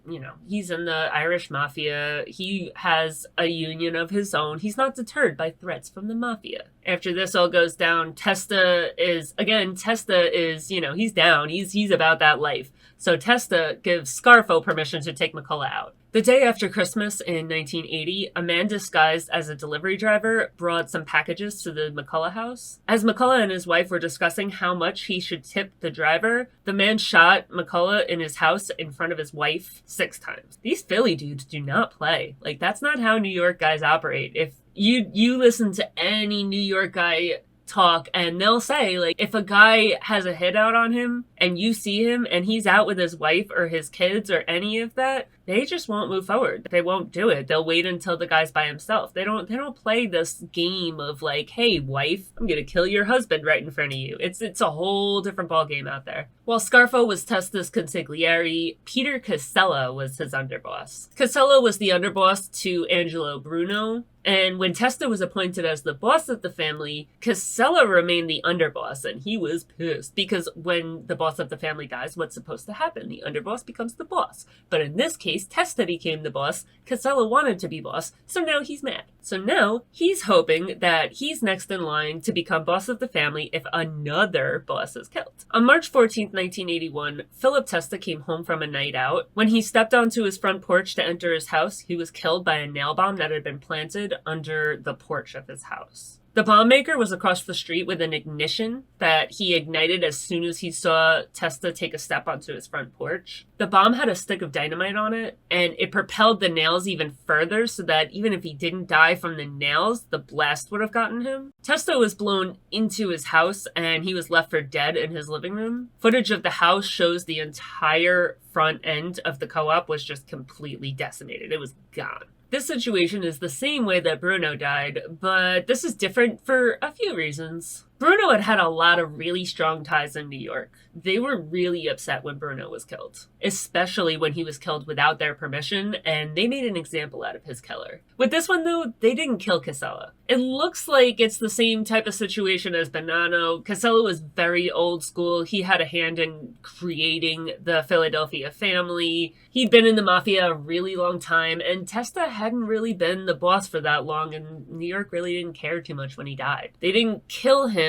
he's in the Irish Mafia. He has a union of his own. He's not deterred by threats from the Mafia. After this all goes down, Testa is, he's down. He's about that life. So Testa gives Scarfo permission to take McCullough out. The day after Christmas in 1980, a man disguised as a delivery driver brought some packages to the McCullough house. As McCullough and his wife were discussing how much he should tip the driver, the man shot McCullough in his house in front of his wife 6 times. These Philly dudes do not play. That's not how New York guys operate. If you listen to any New York guy talk, and they'll say, if a guy has a hit out on him and you see him and he's out with his wife or his kids or any of that, they just won't move forward. They won't do it. They'll wait until the guy's by himself. They don't play this game of hey, wife, I'm gonna kill your husband right in front of you. It's a whole different ball game out there. While Scarfo was Testa's consigliere, Peter Casella was his underboss. Casella was the underboss to Angelo Bruno, and when Testa was appointed as the boss of the family, Casella remained the underboss, and he was pissed because when the boss of the family dies, what's supposed to happen? The underboss becomes the boss. But in this case, Testa became the boss. Casella wanted to be boss, so now he's mad. So now he's hoping that he's next in line to become boss of the family if another boss is killed. On March 14th, 1981, Philip Testa came home from a night out. When he stepped onto his front porch to enter his house, he was killed by a nail bomb that had been planted under the porch of his house. The bomb maker was across the street with an ignition that he ignited as soon as he saw Testa take a step onto his front porch. The bomb had a stick of dynamite on it, and it propelled the nails even further so that even if he didn't die from the nails, the blast would have gotten him. Testa was blown into his house, and he was left for dead in his living room. Footage of the house shows the entire front end of the co-op was just completely decimated. It was gone. This situation is the same way that Bruno died, but this is different for a few reasons. Bruno had a lot of really strong ties in New York. They were really upset when Bruno was killed, especially when he was killed without their permission, and they made an example out of his killer. With this one, though, they didn't kill Casella. It looks like it's the same type of situation as Bonanno. Casella was very old school. He had a hand in creating the Philadelphia family. He'd been in the Mafia a really long time, and Testa hadn't really been the boss for that long, and New York really didn't care too much when he died. They didn't kill him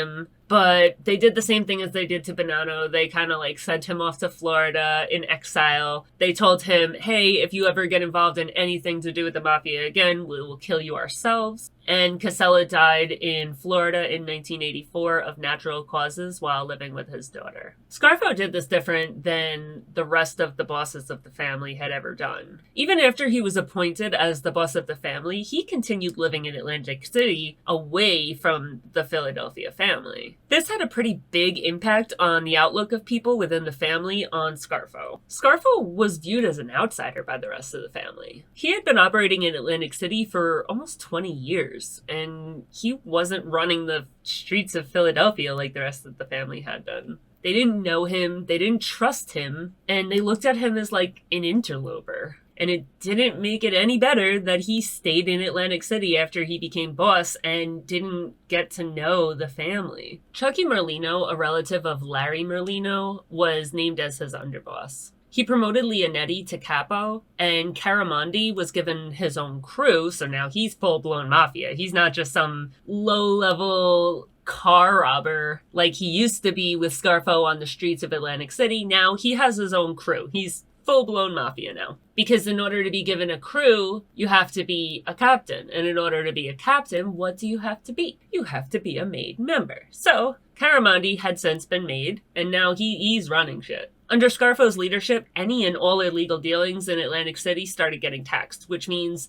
But they did the same thing as they did to Bonanno. They kind of like sent him off to Florida in exile. They told him, hey, if you ever get involved in anything to do with the mafia again, we will kill you ourselves. And Casella died in Florida in 1984 of natural causes while living with his daughter. Scarfo did this different than the rest of the bosses of the family had ever done. Even after he was appointed as the boss of the family, he continued living in Atlantic City away from the Philadelphia family. This had a pretty big impact on the outlook of people within the family on Scarfo. Scarfo was viewed as an outsider by the rest of the family. He had been operating in Atlantic City for almost 20 years. And he wasn't running the streets of Philadelphia like the rest of the family had done. They didn't know him, they didn't trust him, and they looked at him as like an interloper. And it didn't make it any better that he stayed in Atlantic City after he became boss and didn't get to know the family. Chucky Merlino, a relative of Larry Merlino, was named as his underboss. He promoted Leonetti to capo, and Caramondi was given his own crew, so now he's full-blown mafia. He's not just some low-level car robber like he used to be with Scarfo on the streets of Atlantic City. Now he has his own crew. He's full-blown mafia now. Because in order to be given a crew, you have to be a captain. And in order to be a captain, what do you have to be? You have to be a made member. So Caramondi had since been made, and now he's running shit. Under Scarfo's leadership, any and all illegal dealings in Atlantic City started getting taxed, which means,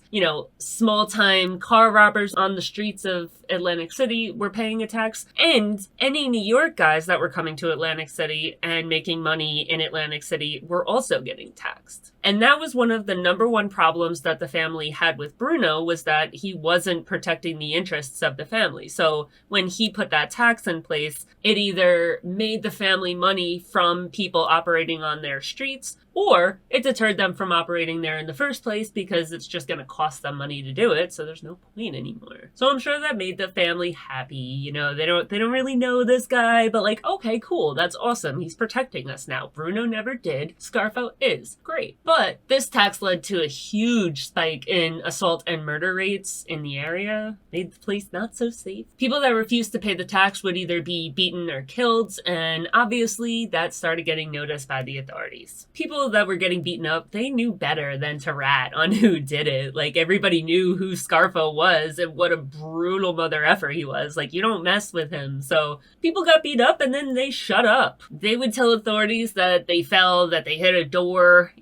small-time car robbers on the streets of Atlantic City were paying a tax, and any New York guys that were coming to Atlantic City and making money in Atlantic City were also getting taxed. And that was one of the number one problems that the family had with Bruno, was that he wasn't protecting the interests of the family. So when he put that tax in place, it either made the family money from people operating on their streets, or it deterred them from operating there in the first place because it's just going to cost them money to do it, so there's no point anymore. So I'm sure that made the family happy. They don't really know this guy, but like, okay, cool, that's awesome. He's protecting us now. Bruno never did. Scarfo is. Great. But this tax led to a huge spike in assault and murder rates in the area, made the place not so safe. People that refused to pay the tax would either be beaten or killed, and obviously that started getting noticed by the authorities. People that were getting beaten up, they knew better than to rat on who did it. Like, everybody knew who Scarfo was and what a brutal mother effer he was. Like, you don't mess with him. So people got beat up and then they shut up. They would tell authorities that they fell, that they hit a door,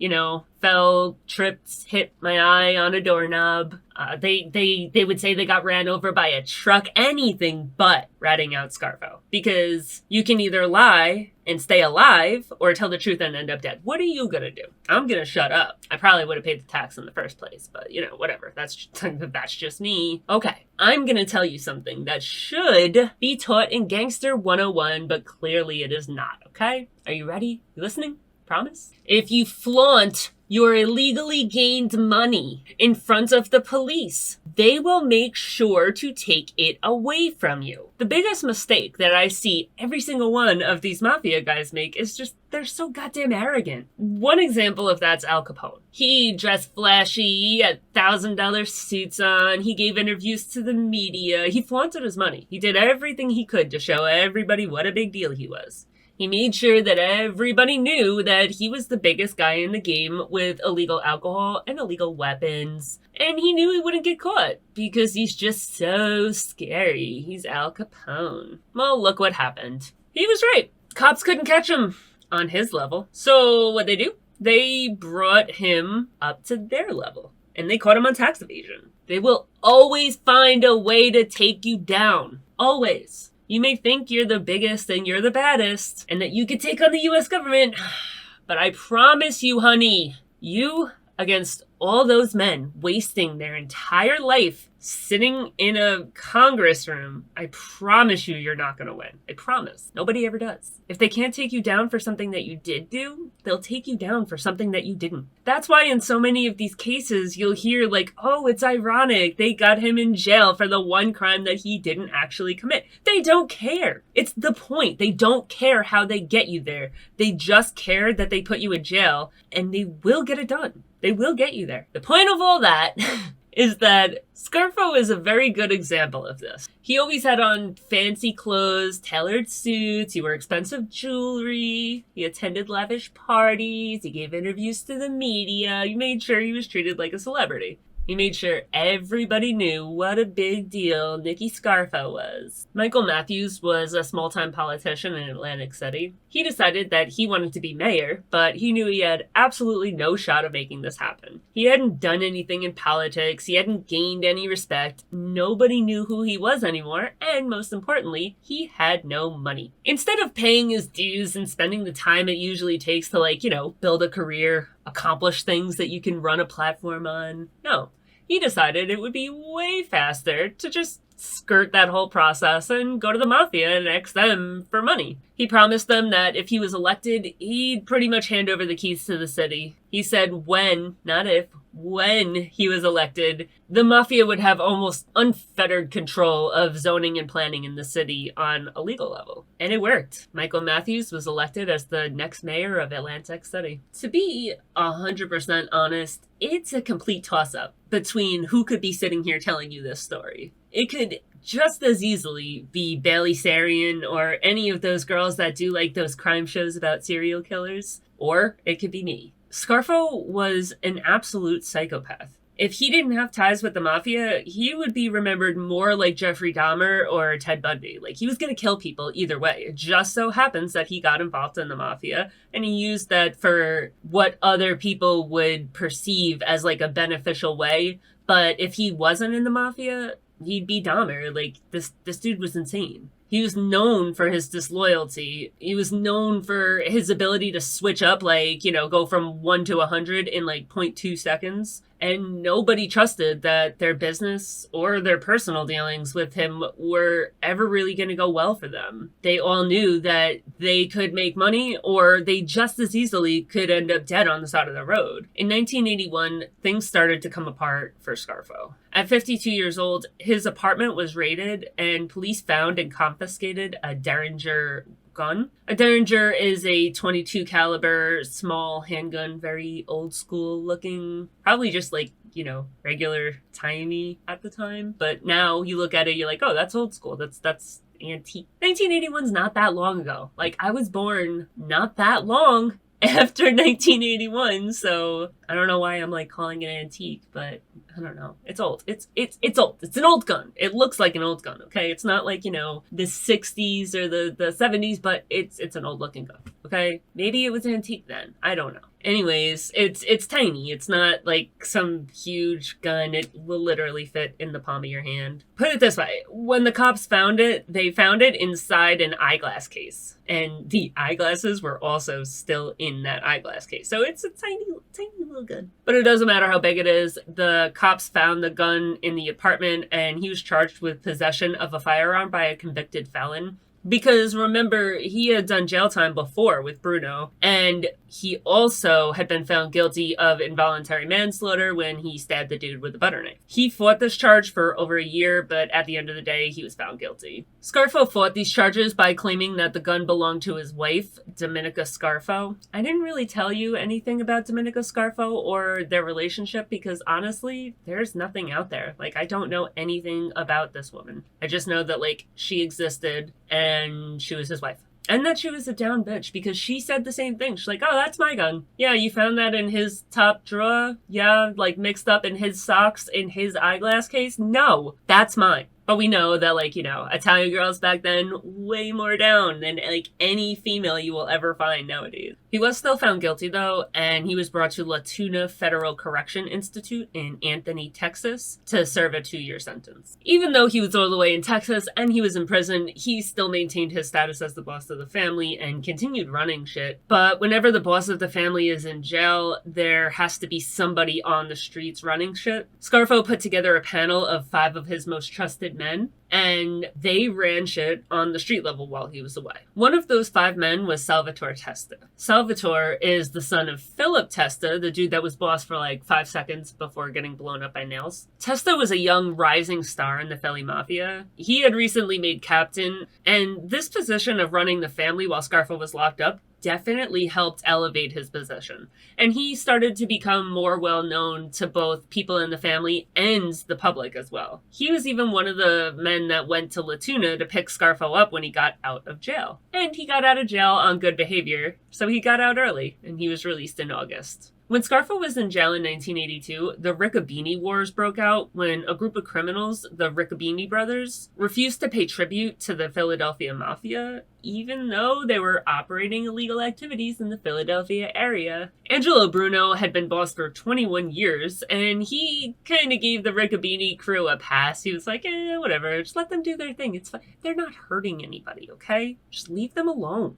fell, tripped, hit my eye on a doorknob. They would say they got ran over by a truck, anything but ratting out Scarfo. Because you can either lie and stay alive or tell the truth and end up dead. What are you gonna do? I'm gonna shut up. I probably would have paid the tax in the first place, but whatever. That's just me. Okay, I'm gonna tell you something that should be taught in Gangster 101, but clearly it is not, okay? Are you ready? You listening? Promise? If you flaunt your illegally gained money in front of the police, they will make sure to take it away from you. The biggest mistake that I see every single one of these mafia guys make is just they're so goddamn arrogant. One example of that's Al Capone. He dressed flashy, he had $1,000 suits on, he gave interviews to the media, he flaunted his money. He did everything he could to show everybody what a big deal he was. He made sure that everybody knew that he was the biggest guy in the game with illegal alcohol and illegal weapons. And he knew he wouldn't get caught because he's just so scary. He's Al Capone. Well, look what happened. He was right. Cops couldn't catch him on his level. So what'd they do? They brought him up to their level. And they caught him on tax evasion. They will always find a way to take you down. Always. You may think you're the biggest and you're the baddest and that you could take on the US government, but I promise you, honey, you against all those men wasting their entire life sitting in a Congress room, I promise you're not going to win. I promise. Nobody ever does. If they can't take you down for something that you did do, they'll take you down for something that you didn't. That's why in so many of these cases, you'll hear like, oh, it's ironic. They got him in jail for the one crime that he didn't actually commit. They don't care. It's the point. They don't care how they get you there. They just care that they put you in jail, and they will get it done. They will get you there. The point of all that is that Scarfo is a very good example of this. He always had on fancy clothes, tailored suits, he wore expensive jewelry, he attended lavish parties, he gave interviews to the media, he made sure he was treated like a celebrity. He made sure everybody knew what a big deal Nicky Scarfo was. Michael Matthews was a small-time politician in Atlantic City. He decided that he wanted to be mayor, but he knew he had absolutely no shot of making this happen. He hadn't done anything in politics, he hadn't gained any respect, nobody knew who he was anymore, and most importantly, he had no money. Instead of paying his dues and spending the time it usually takes to, build a career, accomplish things that you can run a platform on, no. He decided it would be way faster to just skirt that whole process and go to the Mafia and ask them for money. He promised them that if he was elected, he'd pretty much hand over the keys to the city. He said when, not if, when he was elected, the Mafia would have almost unfettered control of zoning and planning in the city on a legal level. And it worked. Michael Matthews was elected as the next mayor of Atlantic City. To be 100% honest, it's a complete toss-up between who could be sitting here telling you this story. It could just as easily be Bailey Sarian or any of those girls that do those crime shows about serial killers, or it could be me. Scarfo was an absolute psychopath. If he didn't have ties with the Mafia, he would be remembered more like Jeffrey Dahmer or Ted Bundy. He was going to kill people either way. It just so happens that he got involved in the Mafia, and he used that for what other people would perceive as a beneficial way. But if he wasn't in the Mafia, he'd be Dahmer. This dude was insane. He was known for his disloyalty. He was known for his ability to switch up, go from 1 to 100 in 0.2 seconds. And nobody trusted that their business or their personal dealings with him were ever really going to go well for them. They all knew that they could make money or they just as easily could end up dead on the side of the road. In 1981, things started to come apart for Scarfo. At 52 years old, his apartment was raided and police found and confiscated a Derringer gun. A Derringer is a .22 caliber small handgun, very old school looking, probably just regular tiny at the time. But now you look at it, you're like, oh, that's old school. That's antique. 1981's not that long ago. I was born not that long after 1981, so I don't know why I'm calling it antique, but I don't know. It's old. It's old. It's an old gun. It looks like an old gun, okay? It's not the 60s or the 70s, but it's an old looking gun, okay? Maybe it was antique then. I don't know. Anyways, it's tiny. It's not some huge gun. It will literally fit in the palm of your hand. Put it this way. When the cops found it, they found it inside an eyeglass case. And the eyeglasses were also still in that eyeglass case. So it's a tiny little gun. But it doesn't matter how big it is. The cops found the gun in the apartment and he was charged with possession of a firearm by a convicted felon. Because remember, he had done jail time before with Bruno, and he also had been found guilty of involuntary manslaughter when he stabbed the dude with a butter knife. He fought this charge for over a year, but at the end of the day, he was found guilty. Scarfo fought these charges by claiming that the gun belonged to his wife, Domenica Scarfo. I didn't really tell you anything about Domenica Scarfo or their relationship because honestly, there's nothing out there. I don't know anything about this woman. I just know that she existed and she was his wife. And that she was a down bitch because she said the same thing. She's like, oh, that's my gun. Yeah, you found that in his top drawer? Yeah, mixed up in his socks in his eyeglass case? No, that's mine. But we know that, Italian girls back then, way more down than, any female you will ever find nowadays. He was still found guilty, though, and he was brought to La Tuna Federal Correction Institute in Anthony, Texas, to serve a 2-year sentence. Even though he was all the way in Texas and he was in prison, he still maintained his status as the boss of the family and continued running shit. But whenever the boss of the family is in jail, there has to be somebody on the streets running shit. Scarfo put together a panel of 5 of his most trusted men, and they ran shit on the street level while he was away. One of those 5 men was Salvatore Testa. Salvatore is the son of Philip Testa, the dude that was boss for 5 seconds before getting blown up by nails. Testa was a young rising star in the Philly Mafia. He had recently made captain, and this position of running the family while Scarfo was locked up definitely helped elevate his position. And he started to become more well known to both people in the family and the public as well. He was even one of the men that went to La Tuna to pick Scarfo up when he got out of jail. And he got out of jail on good behavior, so he got out early, and he was released in August. When Scarfo was in jail in 1982, the Riccobini Wars broke out when a group of criminals, the Riccobini brothers, refused to pay tribute to the Philadelphia Mafia, even though they were operating illegal activities in the Philadelphia area. Angelo Bruno had been boss for 21 years, and he kind of gave the Riccobini crew a pass. He was like, whatever, just let them do their thing. It's fine. They're not hurting anybody, okay? Just leave them alone.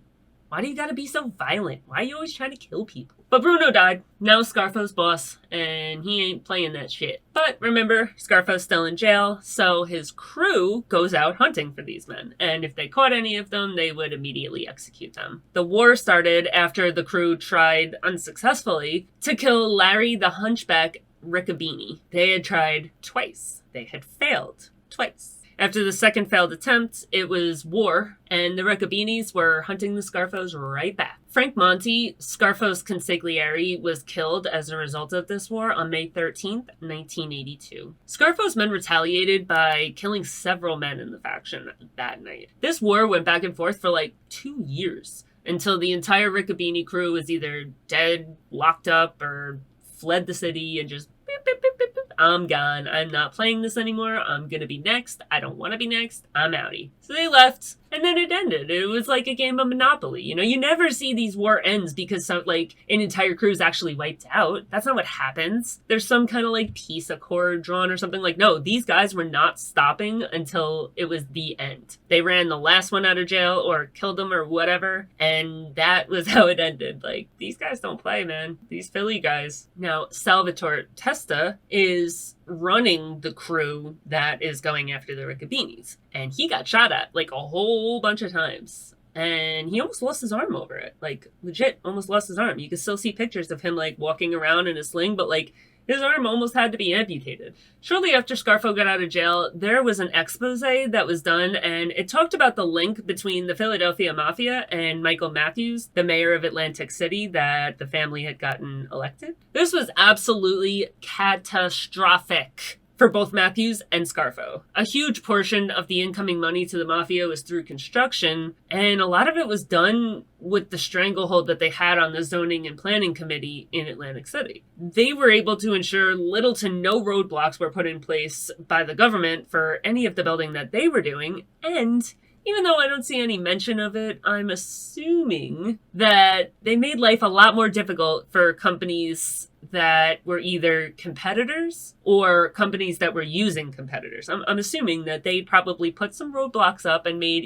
Why do you gotta be so violent? Why are you always trying to kill people? But Bruno died. Now Scarfo's boss, and he ain't playing that shit. But remember, Scarfo's still in jail, so his crew goes out hunting for these men. And if they caught any of them, they would immediately execute them. The war started after the crew tried, unsuccessfully, to kill Larry the Hunchback Riccobini. They had tried twice. They had failed twice. After the second failed attempt, it was war, and the Riccobinis were hunting the Scarfos right back. Frank Monti, Scarfo's consigliere, was killed as a result of this war on May 13th, 1982. Scarfo's men retaliated by killing several men in the faction that night. This war went back and forth for like 2 years, until the entire Riccobini crew was either dead, locked up, or fled the city and just beep, beep, beep, beep, beep. I'm gone. I'm not playing this anymore. I'm gonna be next. I don't want to be next. I'm outie. So they left, and then it ended. It was like a game of Monopoly. You know, you never see these war ends because an entire crew is actually wiped out. That's not what happens. There's some kind of like peace accord drawn or something. Like, no, these guys were not stopping until it was the end. They ran the last one out of jail or killed them or whatever, and that was how it ended. Like, these guys don't play, man. These Philly guys. Now, Salvatore Testa is running the crew that is going after the Riccobinis. And he got shot at like a whole bunch of times. And he almost lost his arm over it. Like, legit, almost lost his arm. You can still see pictures of him like walking around in a sling, but like his arm almost had to be amputated. Shortly after Scarfo got out of jail, there was an expose that was done, and it talked about the link between the Philadelphia Mafia and Michael Matthews, the mayor of Atlantic City that the family had gotten elected. This was absolutely catastrophic for both Matthews and Scarfo. A huge portion of the incoming money to the Mafia was through construction, and a lot of it was done with the stranglehold that they had on the zoning and planning committee in Atlantic City. They were able to ensure little to no roadblocks were put in place by the government for any of the building that they were doing, and even though I don't see any mention of it, I'm assuming that they made life a lot more difficult for companies that were either competitors or companies that were using competitors. I'm assuming that they probably put some roadblocks up and made,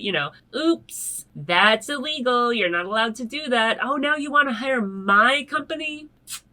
oops, that's illegal. You're not allowed to do that. Oh, now you want to hire my company?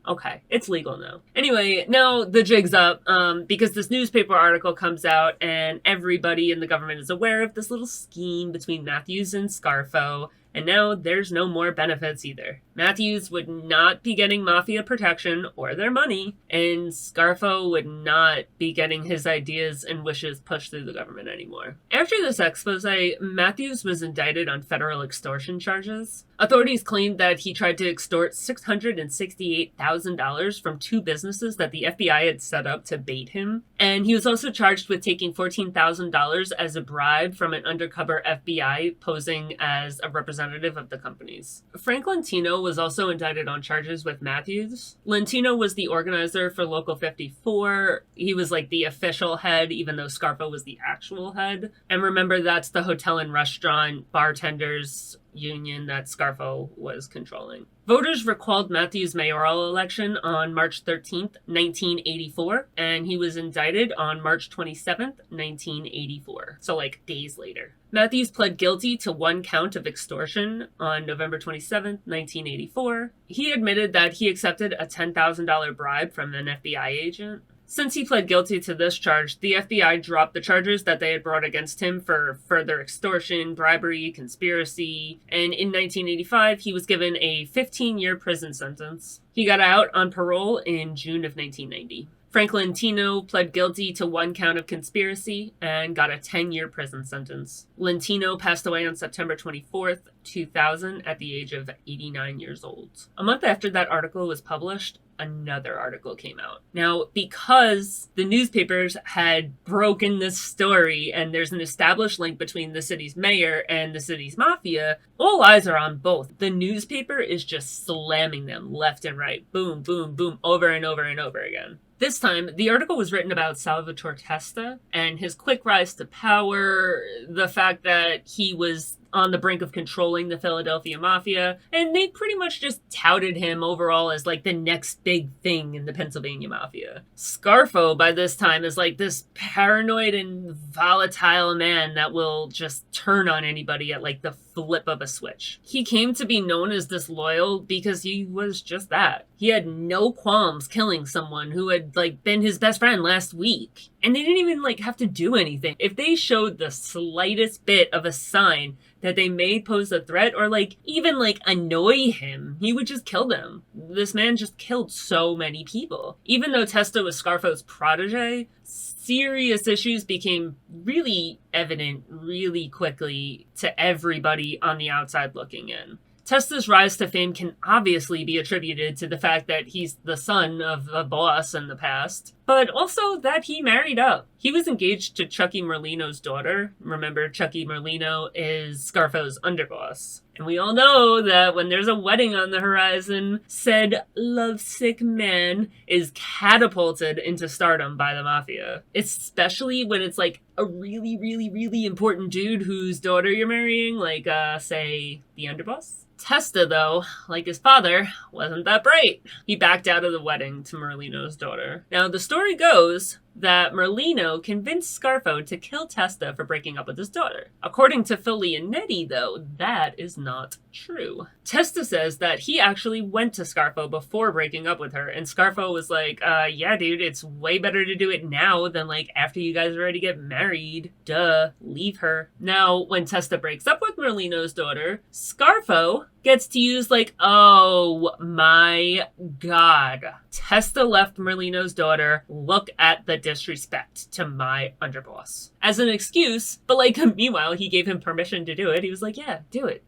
Okay, it's legal now. Anyway, now the jig's up because this newspaper article comes out and everybody in the government is aware of this little scheme between Matthews and Scarfo. And now there's no more benefits either. Matthews would not be getting Mafia protection or their money, and Scarfo would not be getting his ideas and wishes pushed through the government anymore. After this expose, Matthews was indicted on federal extortion charges. Authorities claimed that he tried to extort $668,000 from 2 businesses that the FBI had set up to bait him. And he was also charged with taking $14,000 as a bribe from an undercover FBI posing as a representative of the companies. Frank Lentino was also indicted on charges with Matthews. Lentino was the organizer for Local 54. He was like the official head, even though Scarfo was the actual head. And remember, that's the hotel and restaurant bartenders union that Scarfo was controlling. Voters recalled Matthews' mayoral election on March 13th, 1984, and he was indicted on March 27th, 1984. So like days later. Matthews pled guilty to 1 count of extortion on November 27th, 1984. He admitted that he accepted a $10,000 bribe from an FBI agent. Since he pled guilty to this charge, the FBI dropped the charges that they had brought against him for further extortion, bribery, conspiracy, and in 1985, he was given a 15-year prison sentence. He got out on parole in June of 1990. Franklin Tino pled guilty to 1 count of conspiracy and got a 10-year prison sentence. Lentino passed away on September 24th, 2000 at the age of 89 years old. A month after that article was published, another article came out. Now, because the newspapers had broken this story and there's an established link between the city's mayor and the city's mafia, all eyes are on both. The newspaper is just slamming them left and right. Boom, boom, boom, over and over and over again. This time, the article was written about Salvatore Testa and his quick rise to power, the fact that he was on the brink of controlling the Philadelphia Mafia, and they pretty much just touted him overall as like the next big thing in the Pennsylvania Mafia. Scarfo, by this time, is like this paranoid and volatile man that will just turn on anybody at like the flip of a switch. He came to be known as disloyal because he was just that. He had no qualms killing someone who had like been his best friend last week. And they didn't even like have to do anything. If they showed the slightest bit of a sign that they may pose a threat or like even like annoy him, he would just kill them. This man just killed so many people. Even though Testa was Scarfo's protege, serious issues became really evident really quickly to everybody on the outside looking in. Testa's rise to fame can obviously be attributed to the fact that he's the son of a boss in the past, but also that he married up. He was engaged to Chucky Merlino's daughter. Remember, Chucky Merlino is Scarfo's underboss. And we all know that when there's a wedding on the horizon, said lovesick man is catapulted into stardom by the mafia. Especially when it's like a really, really, really important dude whose daughter you're marrying, like, say, the underboss. Testa, though, like his father, wasn't that bright. He backed out of the wedding to Merlino's daughter. Now, the story goes that Merlino convinced Scarfo to kill Testa for breaking up with his daughter. According to Phil Leonetti, though, that is not true. Testa says that he actually went to Scarfo before breaking up with her, and Scarfo was like, yeah, dude, it's way better to do it now than, like, after you guys already get married. Duh, leave her. Now, when Testa breaks up with Merlino's daughter, Scarfo gets to use, like, oh my god. Testa left Merlino's daughter. Look at the disrespect to my underboss. As an excuse, but like, meanwhile, he gave him permission to do it. He was like, yeah, do it.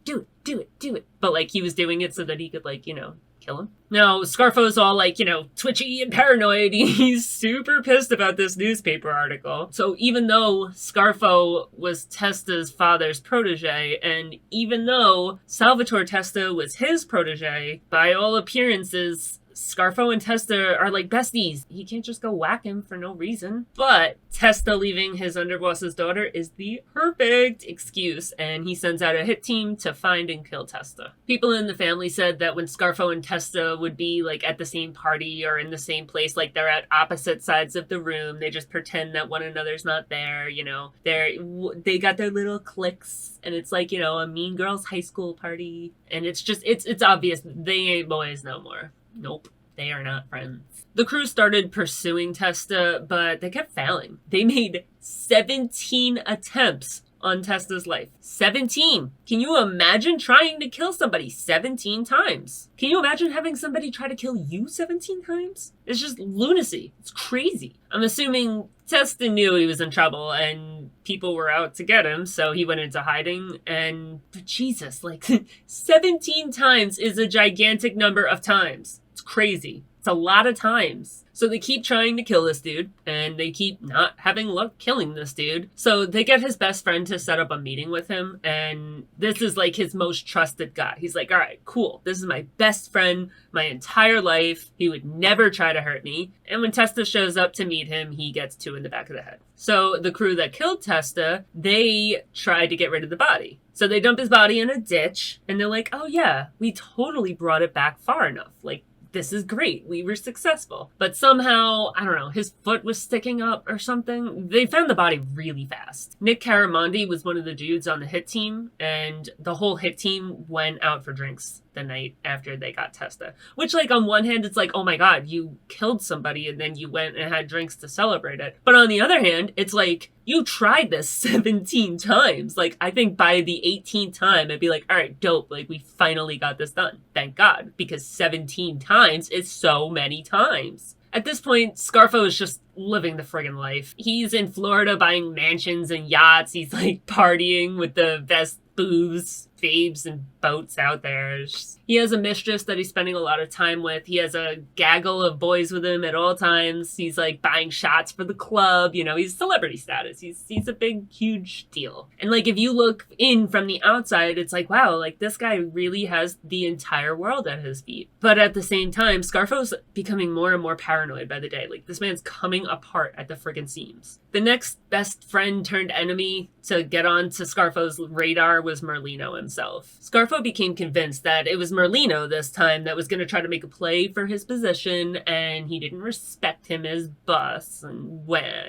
But like, he was doing it so that he could, like, you know, kill him. Now, Scarfo's all like, you know, twitchy and paranoid. He's super pissed about this newspaper article. So even though Scarfo was Testa's father's protege, and even though Salvatore Testa was his protege, by all appearances, Scarfo and Testa are like besties. He can't just go whack him for no reason. But Testa leaving his underboss's daughter is the perfect excuse, and he sends out a hit team to find and kill Testa. People in the family said that when Scarfo and Testa would be like at the same party or in the same place, like they're at opposite sides of the room, they just pretend that one another's not there, you know. They got their little cliques, and it's like, you know, a Mean Girls high school party, and it's just, it's obvious they ain't boys no more. Nope, they are not friends. The crew started pursuing Testa, but they kept failing. They made 17 attempts on Testa's life. 17! Can you imagine trying to kill somebody 17 times? Can you imagine having somebody try to kill you 17 times? It's just lunacy. It's crazy. I'm assuming Testa knew he was in trouble and people were out to get him, so he went into hiding. But Jesus, like 17 times is a gigantic number of times. It's crazy. It's a lot of times. So they keep trying to kill this dude, and they keep not having luck killing this dude. So they get his best friend to set up a meeting with him, and this is like his most trusted guy. He's like, all right, cool. This is my best friend my entire life. He would never try to hurt me. And when Testa shows up to meet him, he gets 2 in the back of the head. So the crew that killed Testa, they tried to get rid of the body. So they dump his body in a ditch, and they're like, oh yeah, we totally brought it back far enough. Like, this is great. We were successful. But somehow, I don't know, his foot was sticking up or something. They found the body really fast. Nick Caramondi was one of the dudes on the hit team, and the whole hit team went out for drinks the night after they got Testa. Which, like, on one hand, it's like, oh my god, you killed somebody and then you went and had drinks to celebrate it. But on the other hand, it's like, you tried this 17 times. Like, I think by the 18th time, it'd be like, all right, dope. Like, we finally got this done. Thank God. Because 17 times is so many times. At this point, Scarfo is just living the friggin' life. He's in Florida buying mansions and yachts. He's like partying with the best booze, babes, and boats out there. He has a mistress that he's spending a lot of time with. He has a gaggle of boys with him at all times. He's like buying shots for the club. You know, he's celebrity status. He's a big, huge deal. And like, if you look in from the outside, it's like, wow, like this guy really has the entire world at his feet. But at the same time, Scarfo's becoming more and more paranoid by the day. Like, this man's coming apart at the friggin' seams. The next best friend turned enemy to get onto Scarfo's radar was Merlino himself. Scarfo became convinced that it was Merlino this time that was going to try to make a play for his position, and he didn't respect him as boss, and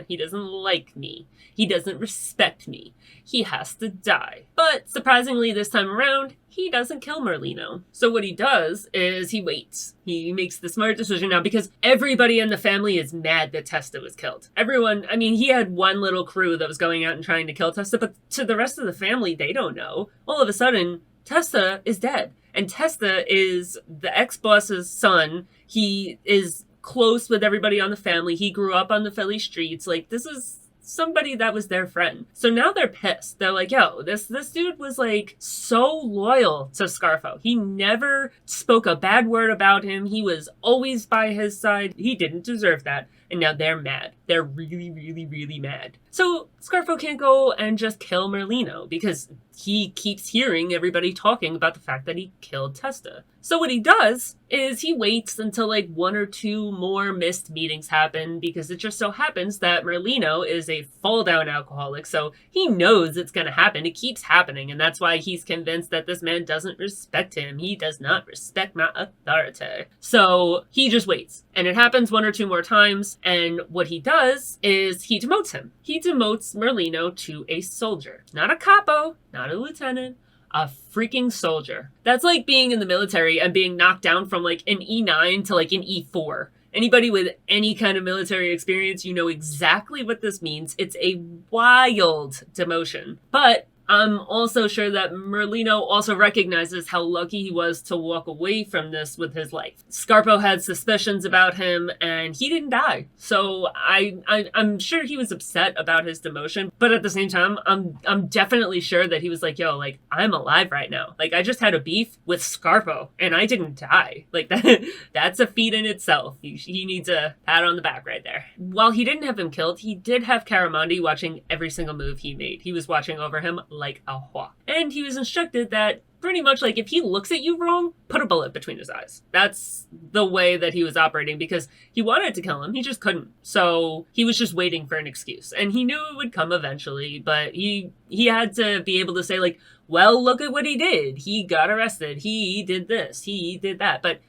he doesn't like me. He doesn't respect me. He has to die. But surprisingly this time around, he doesn't kill Merlino. So what he does is he waits. He makes the smart decision now because everybody in the family is mad that Testa was killed. Everyone, I mean, he had one little crew that was going out and trying to kill Testa, but to the rest of the family, they don't know. All of a sudden, Testa is dead. And Testa is the ex-boss's son. He is close with everybody on the family. He grew up on the Philly streets. Like, this is somebody that was their friend. So now they're pissed. They're like, yo, this dude was like so loyal to Scarfo. He never spoke a bad word about him. He was always by his side. He didn't deserve that. And now they're mad. They're really, really, really mad. So Scarfo can't go and just kill Merlino because he keeps hearing everybody talking about the fact that he killed Testa. So what he does is he waits until like one or two more missed meetings happen because it just so happens that Merlino is a fall-down alcoholic. So he knows it's going to happen. It keeps happening. And that's why he's convinced that this man doesn't respect him. He does not respect my authority. So he just waits. And it happens one or two more times. And what he does is he demotes him. He demotes Merlino to a soldier. Not a capo, not a lieutenant, a freaking soldier. That's like being in the military and being knocked down from like an E9 to like an E4. Anybody with any kind of military experience, you know exactly what this means. It's a wild demotion. But I'm also sure that Merlino also recognizes how lucky he was to walk away from this with his life. Scarfo had suspicions about him, and he didn't die. So I'm sure he was upset about his demotion, but at the same time, I'm definitely sure that he was like, yo, like, I'm alive right now. Like, I just had a beef with Scarfo, and I didn't die. Like, that's a feat in itself. He needs a pat on the back right there. While he didn't have him killed, he did have Caramandi watching every single move he made. He was watching over him like a hawk. And he was instructed that pretty much like if he looks at you wrong, put a bullet between his eyes. That's the way that he was operating because he wanted to kill him. He just couldn't. So he was just waiting for an excuse. And he knew it would come eventually, but he had to be able to say like, well, look at what he did. He got arrested. He did this. He did that. But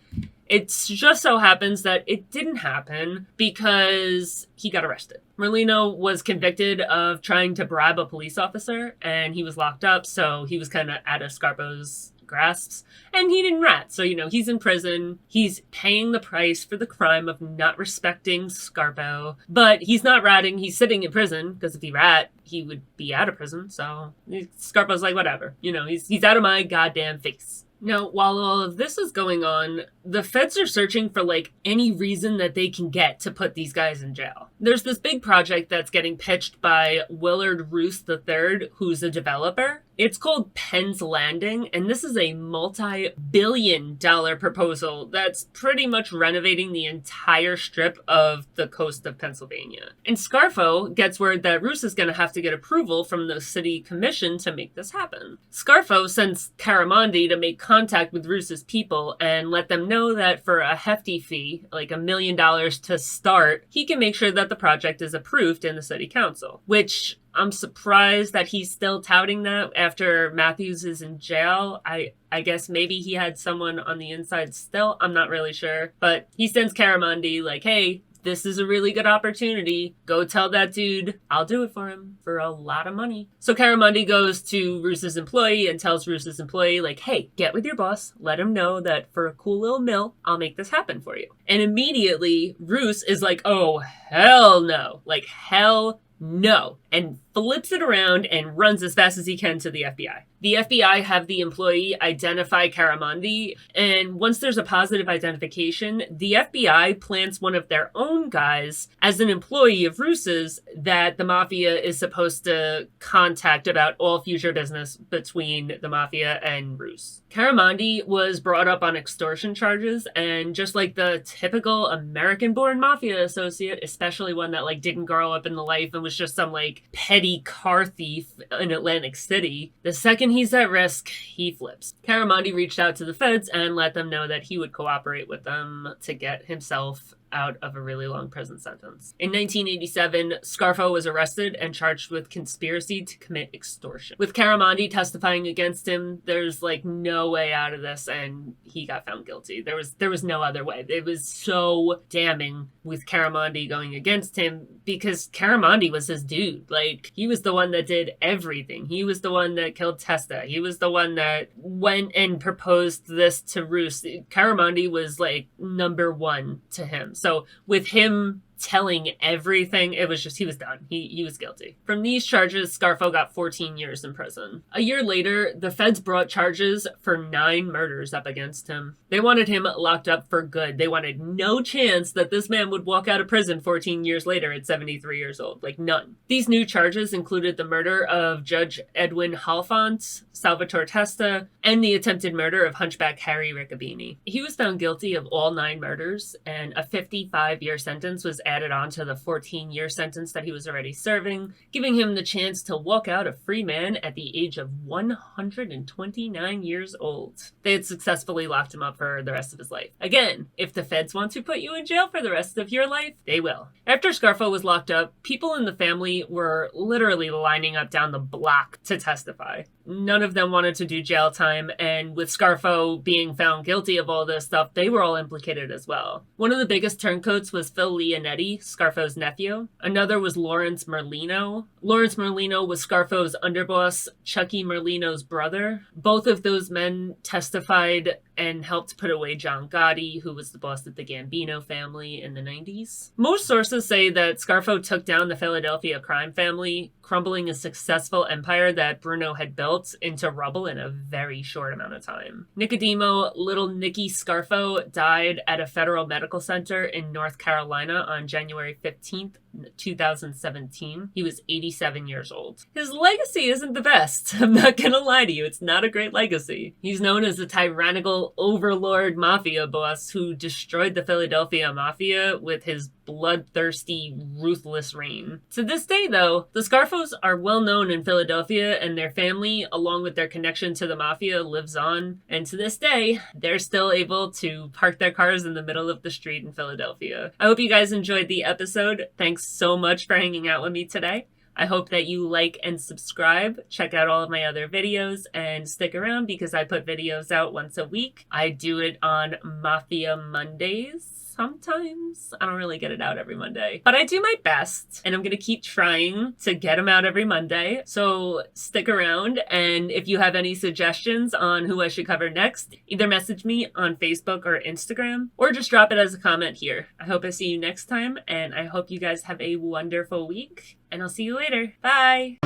it just so happens that it didn't happen because he got arrested. Merlino was convicted of trying to bribe a police officer, and he was locked up, so he was kind of out of Scarfo's grasps, and he didn't rat. So, you know, he's in prison. He's paying the price for the crime of not respecting Scarfo, but he's not ratting. He's sitting in prison, because if he rat, he would be out of prison, so Scarfo's like, whatever. You know, he's out of my goddamn face. Now, while all of this is going on, the feds are searching for, like, any reason that they can get to put these guys in jail. There's this big project that's getting pitched by Willard Roos III, who's a developer. It's called Penn's Landing, and this is a multi-billion-dollar proposal that's pretty much renovating the entire strip of the coast of Pennsylvania. And Scarfo gets word that Roos is going to have to get approval from the city commission to make this happen. Scarfo sends Caramandi to make contact with Roos's people and let them know that for a hefty fee, like $1 million to start, he can make sure that the project is approved in the city council, which I'm surprised that he's still touting that after Matthews is in jail. I guess maybe he had someone on the inside still. I'm not really sure. But he sends Caramandi like, hey, this is a really good opportunity. Go tell that dude I'll do it for him for a lot of money. So Caramandi goes to Roos's employee and tells Roos's employee, like, hey, get with your boss. Let him know that for a cool little mill, I'll make this happen for you. And immediately, Roos is like, oh, hell no. Like, hell no. and flips it around and runs as fast as he can to the FBI. The FBI have the employee identify Caramandi, and once there's a positive identification, the FBI plants one of their own guys as an employee of Rus's that the Mafia is supposed to contact about all future business between the Mafia and Rus. Caramandi was brought up on extortion charges, and just like the typical American-born Mafia associate, especially one that didn't grow up in the life and was just some petty car thief in Atlantic City, the second he's at risk, he flips. Caramandi reached out to the feds and let them know that he would cooperate with them to get himself out of a really long prison sentence. In 1987, Scarfo was arrested and charged with conspiracy to commit extortion. With Caramandi testifying against him, there's no way out of this, and he got found guilty. There was no other way. It was so damning with Caramandi going against him because Caramandi was his dude. He was the one that did everything. He was the one that killed Testa. He was the one that went and proposed this to Rus. Caramandi was number one to him. So with him telling everything, it was just, he was done. He was guilty. From these charges, Scarfo got 14 years in prison. A year later, the feds brought charges for 9 murders up against him. They wanted him locked up for good. They wanted no chance that this man would walk out of prison 14 years later at 73 years old. None. These new charges included the murder of Judge Edwin Hellfant, Salvatore Testa, and the attempted murder of Hunchback Harry Riccobini. He was found guilty of all 9 murders, and a 55-year sentence was added on to the 14-year sentence that he was already serving, giving him the chance to walk out a free man at the age of 129 years old. They had successfully locked him up for the rest of his life. Again, if the feds want to put you in jail for the rest of your life, they will. After Scarfo was locked up, people in the family were literally lining up down the block to testify. None of them wanted to do jail time, and with Scarfo being found guilty of all this stuff, they were all implicated as well. One of the biggest turncoats was Phil Leonetti, Scarfo's nephew. Another was Lawrence Merlino. Lawrence Merlino was Scarfo's underboss, Chucky Merlino's brother. Both of those men testified and helped put away John Gotti, who was the boss of the Gambino family in the 90s. Most sources say that Scarfo took down the Philadelphia crime family, crumbling a successful empire that Bruno had built into rubble in a very short amount of time. Nicodemo, little Nicky Scarfo, died at a federal medical center in North Carolina on January 15th, 2017. He was 87 years old. His legacy isn't the best. I'm not gonna lie to you, it's not a great legacy. He's known as a tyrannical overlord mafia boss who destroyed the Philadelphia Mafia with his bloodthirsty, ruthless reign. To this day, though, the Scarfos are well known in Philadelphia, and their family, along with their connection to the Mafia, lives on. And to this day, they're still able to park their cars in the middle of the street in Philadelphia. I hope you guys enjoyed the episode. Thanks so much for hanging out with me today. I hope that you like and subscribe, check out all of my other videos, and stick around because I put videos out once a week. I do it on Mafia Mondays. Sometimes. I don't really get it out every Monday, but I do my best, and I'm going to keep trying to get them out every Monday. So stick around, and if you have any suggestions on who I should cover next, either message me on Facebook or Instagram, or just drop it as a comment here. I hope I see you next time, and I hope you guys have a wonderful week, and I'll see you later. Bye!